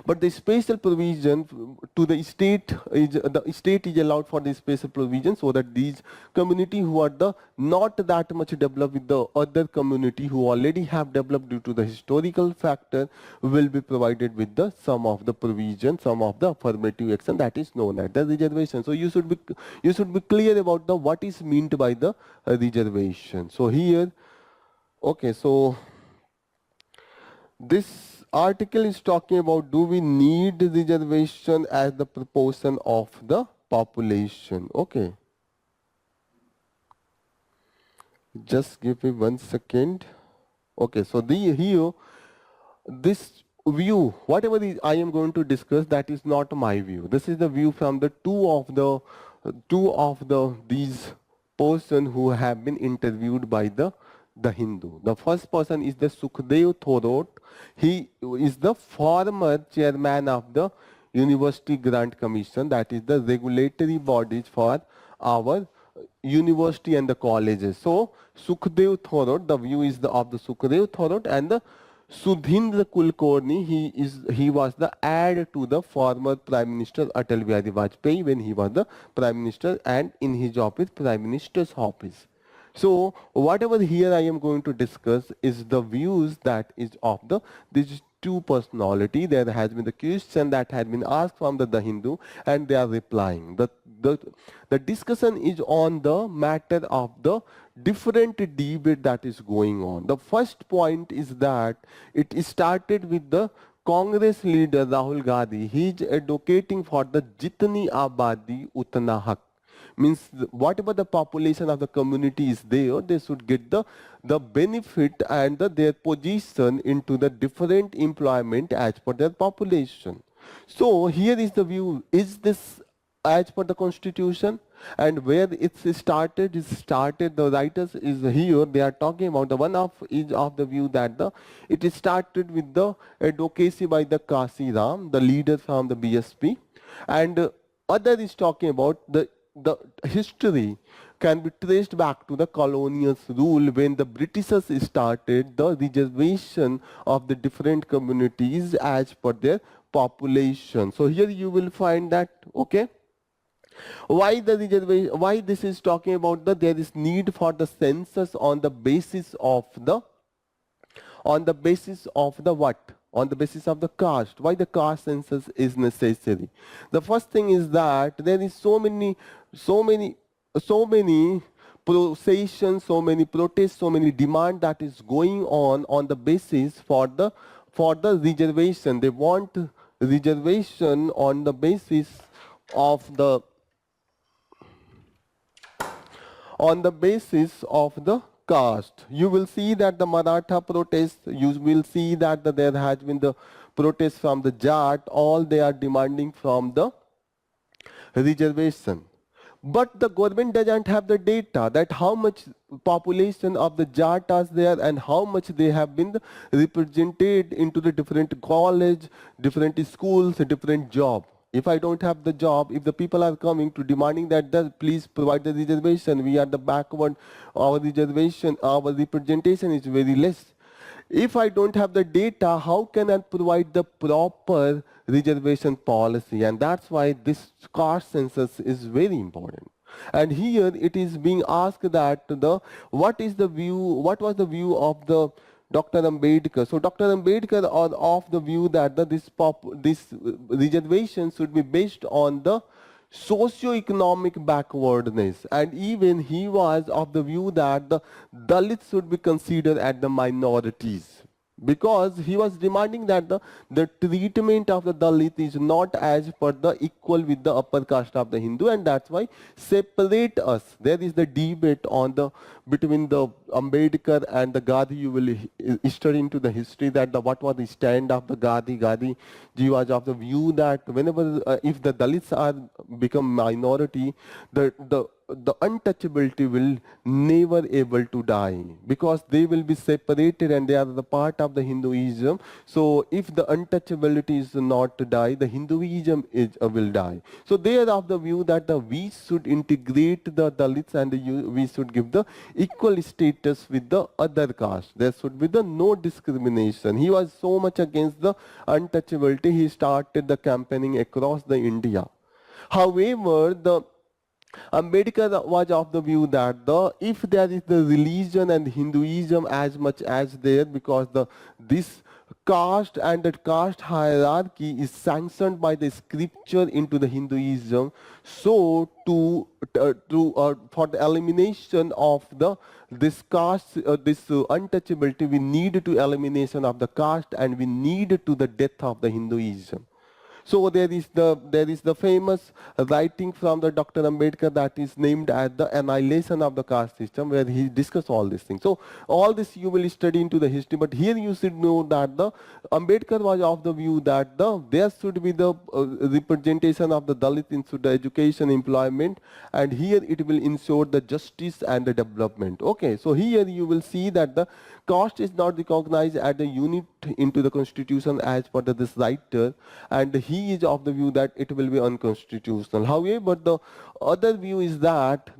But the special provision to the state is allowed for the special provision, so that these community who are the not that much developed with the other community who already have developed due to the historical factor will be provided with the some of the provision, some of the affirmative action that is known as the reservation. So you should be clear about the what is meant by the reservation. So here, okay, so this article is talking about, do we need reservation as the proportion of the population? Okay, just give me 1 second. Okay, so here this view, whatever I am going to discuss, that is not my view. This is the view from the two of these person who have been interviewed by the Hindu. The first person is the Sukhdev Thorot. He is the former chairman of the University Grant Commission, that is the regulatory bodies for our university and the colleges. So Sukhdev Thorot, the view is of the Sukhdev Thorot, and the Sudhindra Kulkarni, he was the heir to the former Prime Minister Atal Bihari Vajpayee when he was the Prime Minister, and in his office, Prime Minister's office. So whatever here I am going to discuss is the views that is of these two personality. There has been the question that had been asked from the Hindu, and they are replying. The discussion is on the matter of the different debate that is going on. The first point is that it started with the Congress leader Rahul Gandhi. He is advocating for the Jitni Abadi Utna Hak. Means whatever the population of the community is there, they should get the benefit and their position into the different employment as per their population. So here is the view, is this as per the constitution? And where it started, the writers is here, they are talking about the one of is of the view that it started with the advocacy by the Kasi Ram, the leader from the BSP, and other is talking about the history can be traced back to the colonial rule when the Britishers started the reservation of the different communities as per their population. So here you will find that, okay, why the reservation, why this is talking about the there is need for the census on the basis of the what? On the basis of the caste. Why the caste census is necessary? The first thing is that there is so many processions, so many protests, so many demand that is going on the basis for the reservation. They want reservation on the basis of the the caste. You will see that the Maratha protest, you will see that there has been the protest from the Jat, all they are demanding from the reservation. But the government doesn't have the data that how much population of the Jatas there and how much they have been represented into the different college, different schools, different job. If I don't have the job, if the people are coming to demanding that please provide the reservation, we are the backward, our reservation, our representation is very less. If I don't have the data, how can I provide the proper reservation policy? And that's why this caste census is very important. And here it is being asked that what was the view of the Dr. Ambedkar. So Dr. Ambedkar are of the view that this reservation should be based on the socio-economic backwardness, and even he was of the view that the Dalits should be considered as the minorities, because he was demanding that the treatment of the Dalit is not as per the equal with the upper caste of the Hindu, and that's why separate us. There is the debate on the between the Ambedkar and the Gandhi. You will study into the history that what was the stand of the Gandhi. Gandhi ji was of the view that whenever if the Dalits are become minority, the untouchability will never able to die, because they will be separated and they are the part of the Hinduism. So if the untouchability is not to die, the Hinduism will die. So they are of the view that we should integrate the Dalits and we should give the equal status with the other caste. There should be the no discrimination. He was so much against the untouchability, he started the campaigning across the India. However, the Ambedkar was of the view that if there is the religion and Hinduism as much as there, because this caste and that caste hierarchy is sanctioned by the scripture into the Hinduism, so for the elimination of this caste, untouchability, we need to elimination of the caste and we need to the death of the Hinduism. So there is the famous writing from the Dr. Ambedkar that is named as the Annihilation of the Caste System, where he discussed all these things. So all this you will study into the history, but here you should know that the Ambedkar was of the view that there should be the representation of the Dalit into the education, employment, and here it will ensure the justice and the development. Okay, so here you will see that the caste is not recognized as a unit into the constitution as per this writer, and he is of the view that it will be unconstitutional. However, the other view is that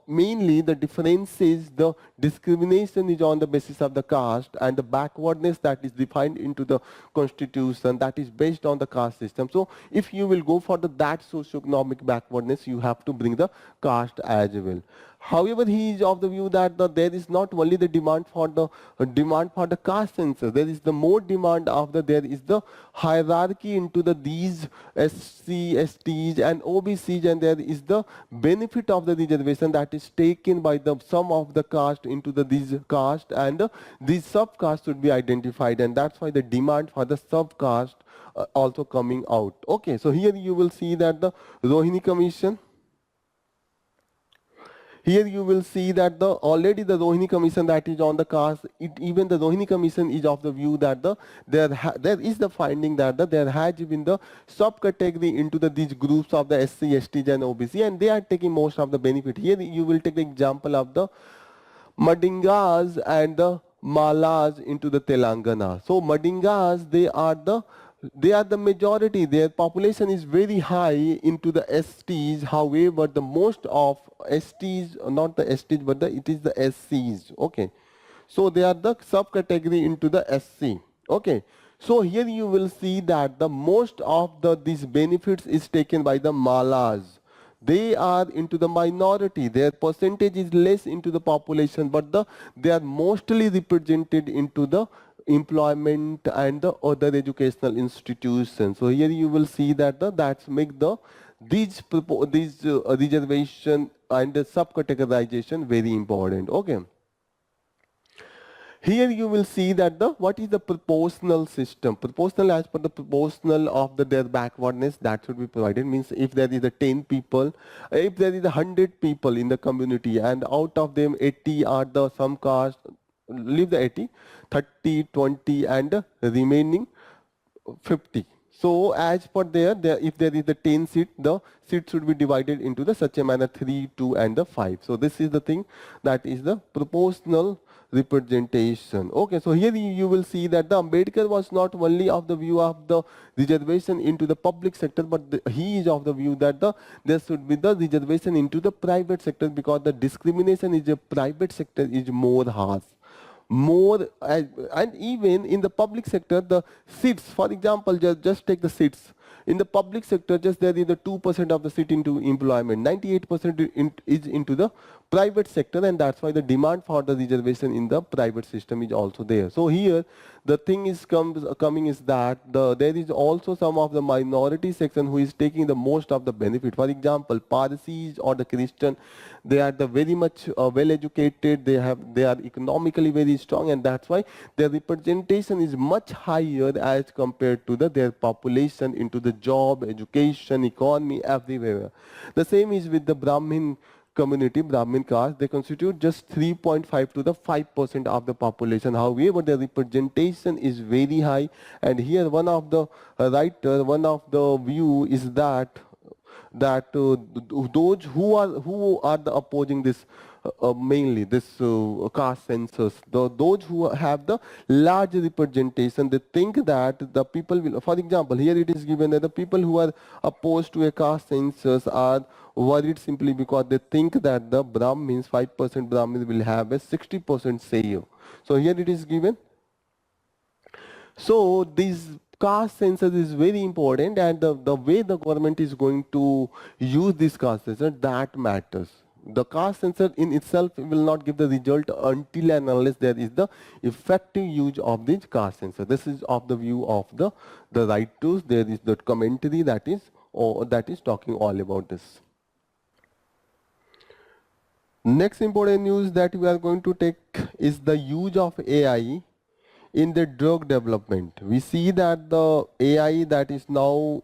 mainly the difference is the discrimination is on the basis of the caste, and the backwardness that is defined into the constitution, that is based on the caste system. So if you will go for that socio-economic backwardness, you have to bring the caste as well. However, he is of the view that there is not only the demand for the caste census, there is the more demand of there is the hierarchy into these SC, STs and OBCs, and there is the benefit of the reservation that is taken by some of the caste into these caste, and these subcaste should be identified, and that's why the demand for the subcaste also coming out. Okay, so here you will see that the Rohini Commission. Here you will see that already the Rohini Commission that is on the caste, even the Rohini Commission is of the view that there is the finding that there has been the subcategory into these groups of the SC, ST and OBC, and they are taking most of the benefit. Here you will take the example of the Madingas and the Malas into the Telangana. So Madingas, they are the they are the majority. Their population is very high into the STs. However, the most of STs, not the STs, but it is the SCs. Okay. So they are the subcategory into the SC. Okay. So here you will see that the most of these benefits is taken by the Malas. They are into the minority. Their percentage is less into the population, but they are mostly represented into the employment and the other educational institutions. So here you will see that that's make these reservation and the subcategorization very important. Okay. Here you will see that what is the proportional system. Proportional, as per the proportional of their backwardness, that should be provided. Means if there is a 10 people, if there is 100 people in the community and out of them 80 are the some caste, leave the 80, 30, 20 and remaining 50. So as per there, if there is the 10 seat, the seat should be divided into the such a manner 3, 2 and the 5. So this is the thing, that is the proportional representation. Okay, so here you will see that the Ambedkar was not only of the view of the reservation into the public sector, but he is of the view that there should be the reservation into the private sector, because the discrimination is a private sector is more harsh, more. And even in the public sector, the seats, for example, just take the seats in the public sector, just there is the 2% of the seat into employment, 98% is into the private sector, and that's why the demand for the reservation in the private system is also there. So here the thing is coming is that there is also some of the minority section who is taking the most of the benefit. For example, Parsis or the Christian, they are the very much well educated, they are economically very strong, and that's why their representation is much higher as compared to their population into the job, education, economy, everywhere. The same is with the Brahmin community, Brahmin caste. They constitute just 3.5 to the 5% of the population. However, their representation is very high, and here one of the one of the view is that those who are the opposing this mainly this caste census, those who have the large representation, they think that the people will, for example, here it is given that the people who are opposed to a caste census are worried simply because they think that the Brahmins, 5% Brahmins will have a 60% say. So here it is given. So this caste census is very important, and the way the government is going to use this caste census, that matters. The caste census in itself will not give the result until and unless there is the effective use of this caste census. This is of the view of the writers. There is the commentary that is talking all about this. Next important news that we are going to take is the use of AI in the drug development. We see that the AI that is now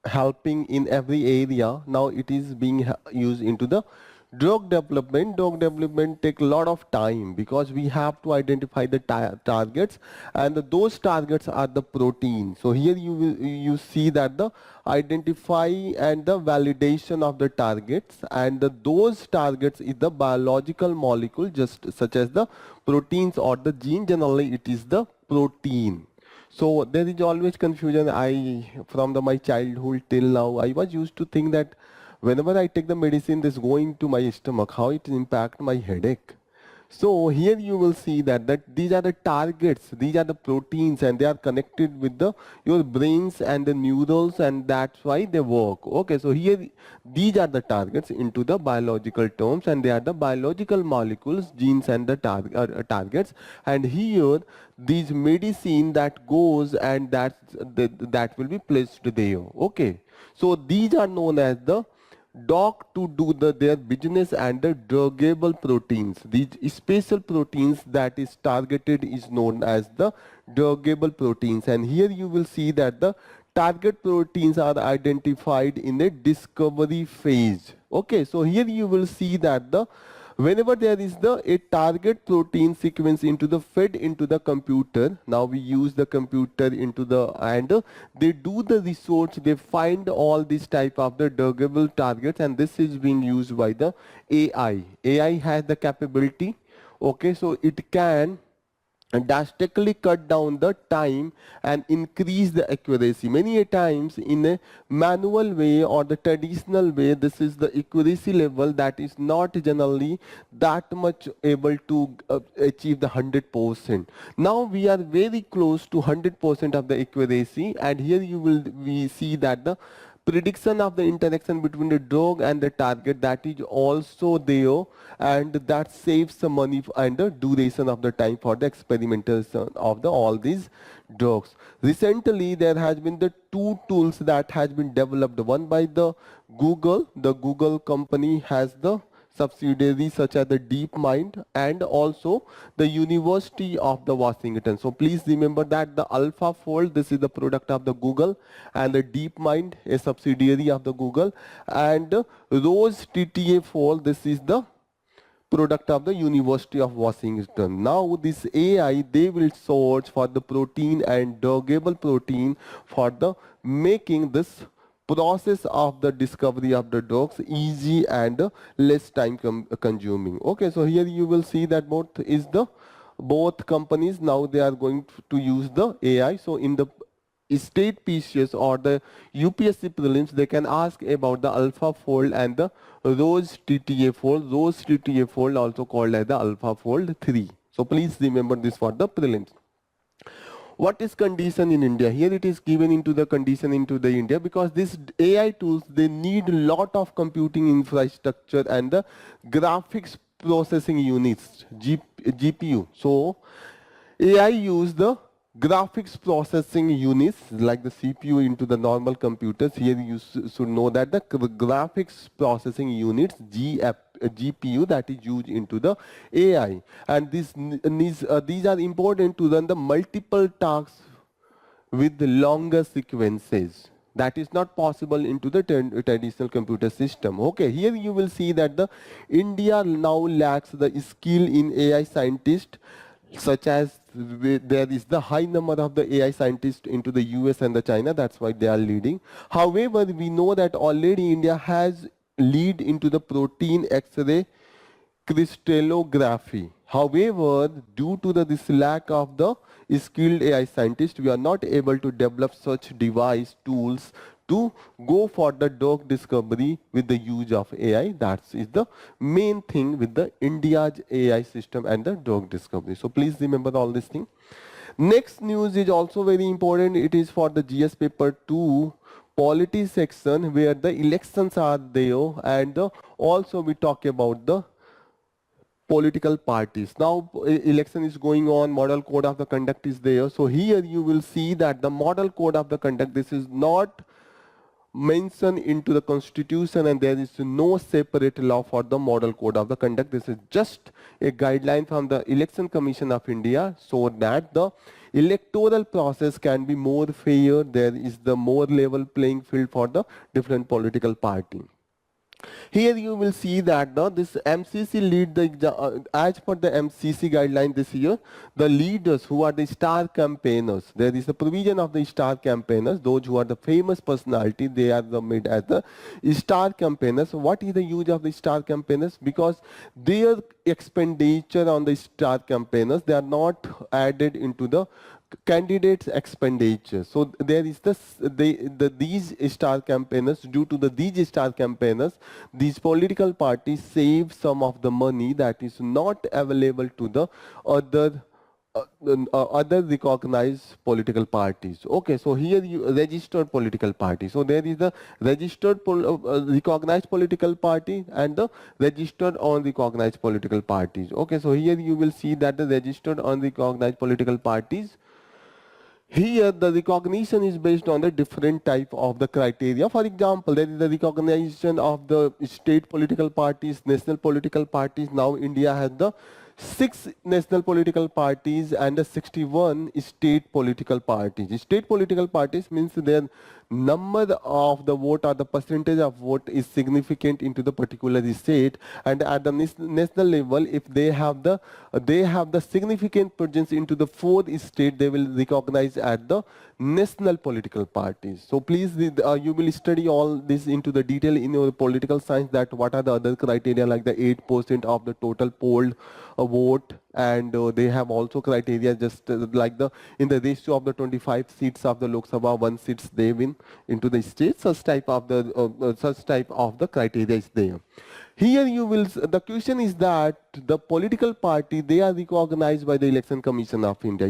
helping in every area, now it is being used into the drug development. Drug development take a lot of time because we have to identify the targets, and those targets are the proteins. So here you see that the identify and the validation of the targets, and those targets is the biological molecule, just such as the proteins or the gene. Generally it is the protein. So there is always confusion. From my childhood till now, I was used to think that whenever I take the medicine, this going to my stomach, how it impact my headache. So here you will see that these are the targets, these are the proteins, and they are connected with your brains and the neurons, and that's why they work. Okay, so here these are the targets into the biological terms, and they are the biological molecules, genes, and the targets. And here these medicine that goes and that will be placed there. Okay, so these are known as the dock to do their business, and the druggable proteins. These special proteins that is targeted is known as the druggable proteins. And here you will see that the target proteins are identified in a discovery phase. Okay, so here you will see that whenever there is a target protein sequence fed into the computer, now we use the computer and they do the research, they find all these type of the druggable targets, and this is being used by the AI. AI has the capability, okay, so it can and drastically cut down the time and increase the accuracy. Many a times in a manual way or the traditional way, this is the accuracy level that is not generally that much able to achieve the 100%. Now we are very close to 100% of the accuracy, and here we see that the prediction of the interaction between the drug and the target, that is also there, and that saves some money and the duration of the time for the experimentation of the all these drugs. Recently there has been the two tools that has been developed, one by the Google company has the subsidiaries such as the DeepMind and also the University of the Washington. So please remember that the AlphaFold, this is the product of the Google, and the DeepMind, a subsidiary of the Google, and Rose TTA Fold, this is the product of the University of Washington. Now this AI, they will search for the protein and druggable protein for the making this process of the discovery of the drugs easy and less time consuming. Okay, so here you will see that both companies now they are going to use the AI. So in the state PCS or the UPSC prelims, they can ask about the AlphaFold and the Rose TTA fold. Rose TTA fold also called as the AlphaFold 3. So please remember this for the prelims. What is condition in India? Here it is given into the condition into the India, because these AI tools, they need lot of computing infrastructure and the graphics processing units, GPU. So AI use the graphics processing units like the CPU into the normal computers. Here you should know that the graphics processing units, GPU, that is used into the AI, and these are important to run the multiple tasks with the longer sequences. That is not possible into the traditional computer system. Okay, here you will see that the India now lacks the skill in AI scientists, such as there is the high number of the AI scientists into the US and the China. That's why they are leading. However, we know that already India has lead into the protein X-ray crystallography. However, due to this lack of the skilled AI scientists, we are not able to develop such device tools to go for the drug discovery with the use of AI. That is the main thing with the India's AI system and the drug discovery. So please remember all this thing. Next news is also very important. It is for the GS paper 2 polity section, where the elections are there, and also we talk about the political parties. Now election is going on, model code of the conduct is there. So here you will see that the model code of the conduct, this is not mentioned into the constitution, and there is no separate law for the model code of the conduct. This is just a guideline from the Election Commission of India, so that the electoral process can be more fair. There is the more level playing field for the different political party. Here you will see that this MCC lead the as per the MCC guideline this year, the leaders who are the star campaigners, there is a provision of the star campaigners, those who are the famous personality, they are the made as the star campaigners. So what is the use of the star campaigners? Because their expenditure on the star campaigners, they are not added into the candidates expenditure. So there is these star campaigners, due to these star campaigners, these political parties save some of the money that is not available to the other recognized political parties. Okay, so here you registered political party. So there is the registered recognized political party and the registered unrecognized political parties. Okay, so here you will see that the registered unrecognized political parties, here the recognition is based on the different type of the criteria. For example, there is the recognition of the state political parties, national political parties. Now India has the 6 national political parties and the 61 state political parties. State political parties means number of the vote or the percentage of vote is significant into the particular state, and at the national level, if they have the significant presence into the fourth state, they will recognize at the national political parties. So please, you will study all this into the detail in your political science, that what are the other criteria, like the 8% of the total polled vote, and they have also criteria just like the in the ratio of the 25 seats of the Lok Sabha, 1 seats they win into the state. Such type of the criteria is there. Here you will, the question is that the political party, they are recognized by the Election Commission of India.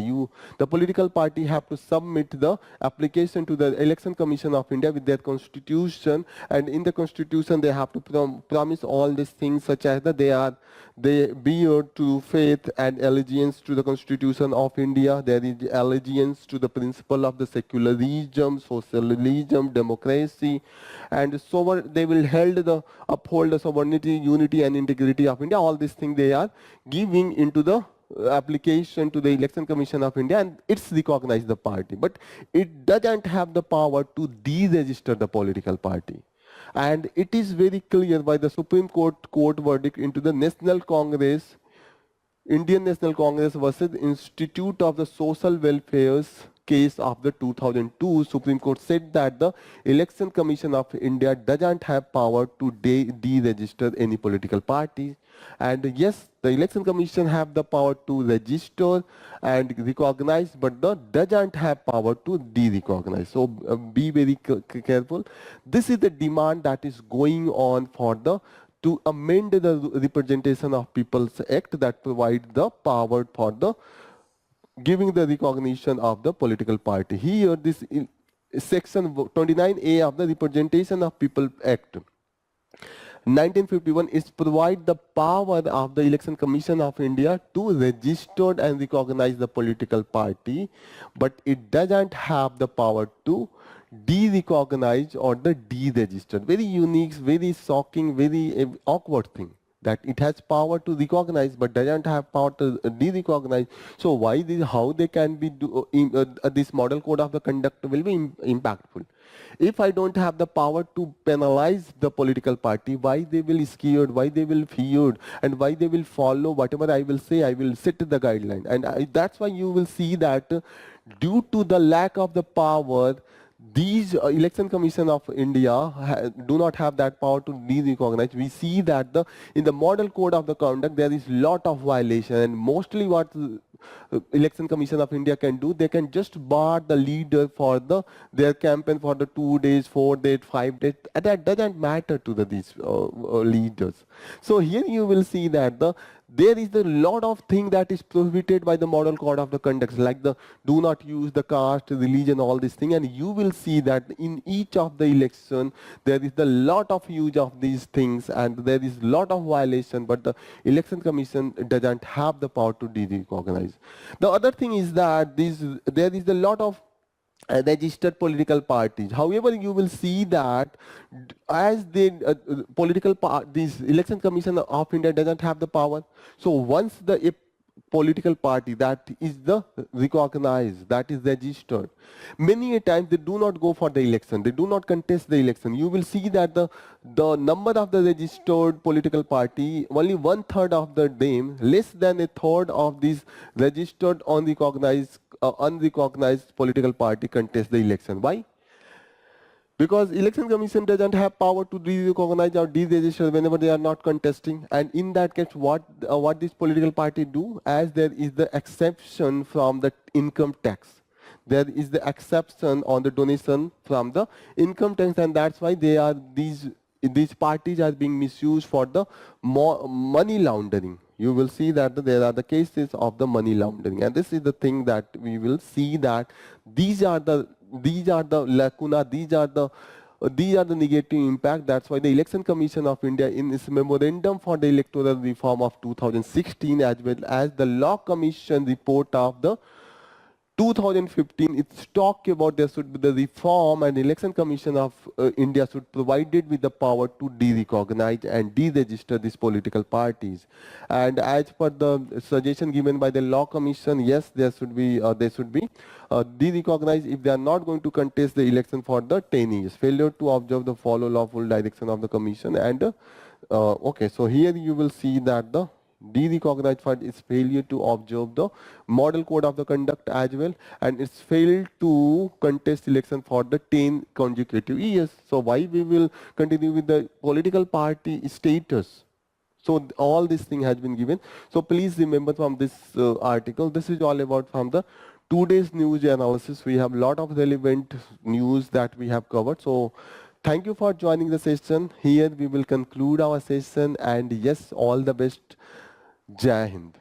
The political party have to submit the application to the Election Commission of India with their constitution, and in the constitution they have to promise all these things, such as that they bear to faith and allegiance to the Constitution of India. There is allegiance to the principle of the secularism, socialism, democracy, and so they will uphold the sovereignty, unity, and integrity of India. All these things they are giving into the application to the Election Commission of India, and it's recognized the party, but it doesn't have the power to deregister the political party. And it is very clear by the Supreme Court verdict into the National Congress, Indian National Congress versus Institute of the Social Welfare's case of the 2002. Supreme Court said that the Election Commission of India doesn't have power to deregister any political party. And yes, the Election Commission have the power to register and recognize, but doesn't have power to de-recognize. So be very careful. This is the demand that is going on to amend the Representation of People's Act that provide the power for the giving the recognition of the political party. Here, this section 29A of the Representation of People Act 1951 is provide the power of the Election Commission of India to register and recognize the political party, but it doesn't have the power to de-recognize or the deregister. Very unique, very shocking, very awkward thing, that it has power to recognize but doesn't have power to de-recognize. So how they can be this model code of the conduct will be impactful. If I don't have the power to penalize the political party, why they will scared, why they will feared, and why they will follow whatever I will say, I will set the guideline. And that's why you will see that due to the lack of the power, these Election Commission of India do not have that power to de-recognize. We see that in the model code of the conduct there is lot of violation, and mostly what Election Commission of India can do, they can just bar the leader for their campaign for the 2 days, 4 days, 5 days. And that doesn't matter to these leaders. So here you will see that there is a lot of thing that is prohibited by the model code of the conduct, like the do not use the caste, religion, all these things. And you will see that in each of the election there is a lot of use of these things, and there is lot of violation, but the Election Commission doesn't have the power to de-recognize. The other thing is that there is a lot of registered political parties. However, you will see that as the this Election Commission of India doesn't have the power. So once a political party that is recognized, that is registered, many a times they do not go for the election, they do not contest the election. You will see that the number of the registered political party, only 1/3 of them, less than 1/3 of these registered unrecognized political party contest the election. Why? Because Election Commission doesn't have power to recognize or deregister whenever they are not contesting. And in that case, what this political party do, as there is the exception from the income tax. There is the exception on the donation from the income tax, and that's why these parties are being misused for the money laundering. You will see that there are the cases of the money laundering, and this is the thing that we will see, that these are the lacuna, these are the negative impact. That's why the Election Commission of India, in its memorandum for the electoral reform of 2016, as well as the Law Commission report of the 2015, it's talk about there should be the reform, and Election Commission of India should provided with the power to de-recognize and deregister these political parties. And as per the suggestion given by the Law Commission, yes, there should be de-recognized if they are not going to contest the election for the 10 years. Failure to observe the follow lawful direction of the commission. And okay, so here you will see that the de-recognized for its failure to observe the model code of the conduct as well, and it's failed to contest election for the 10 consecutive years. So why we will continue with the political party status? So all this thing has been given. So please remember from this article, this is all about from the today's news analysis. We have a lot of relevant news that we have covered. So thank you for joining the session. Here we will conclude our session, and yes, all the best. Jai Hind.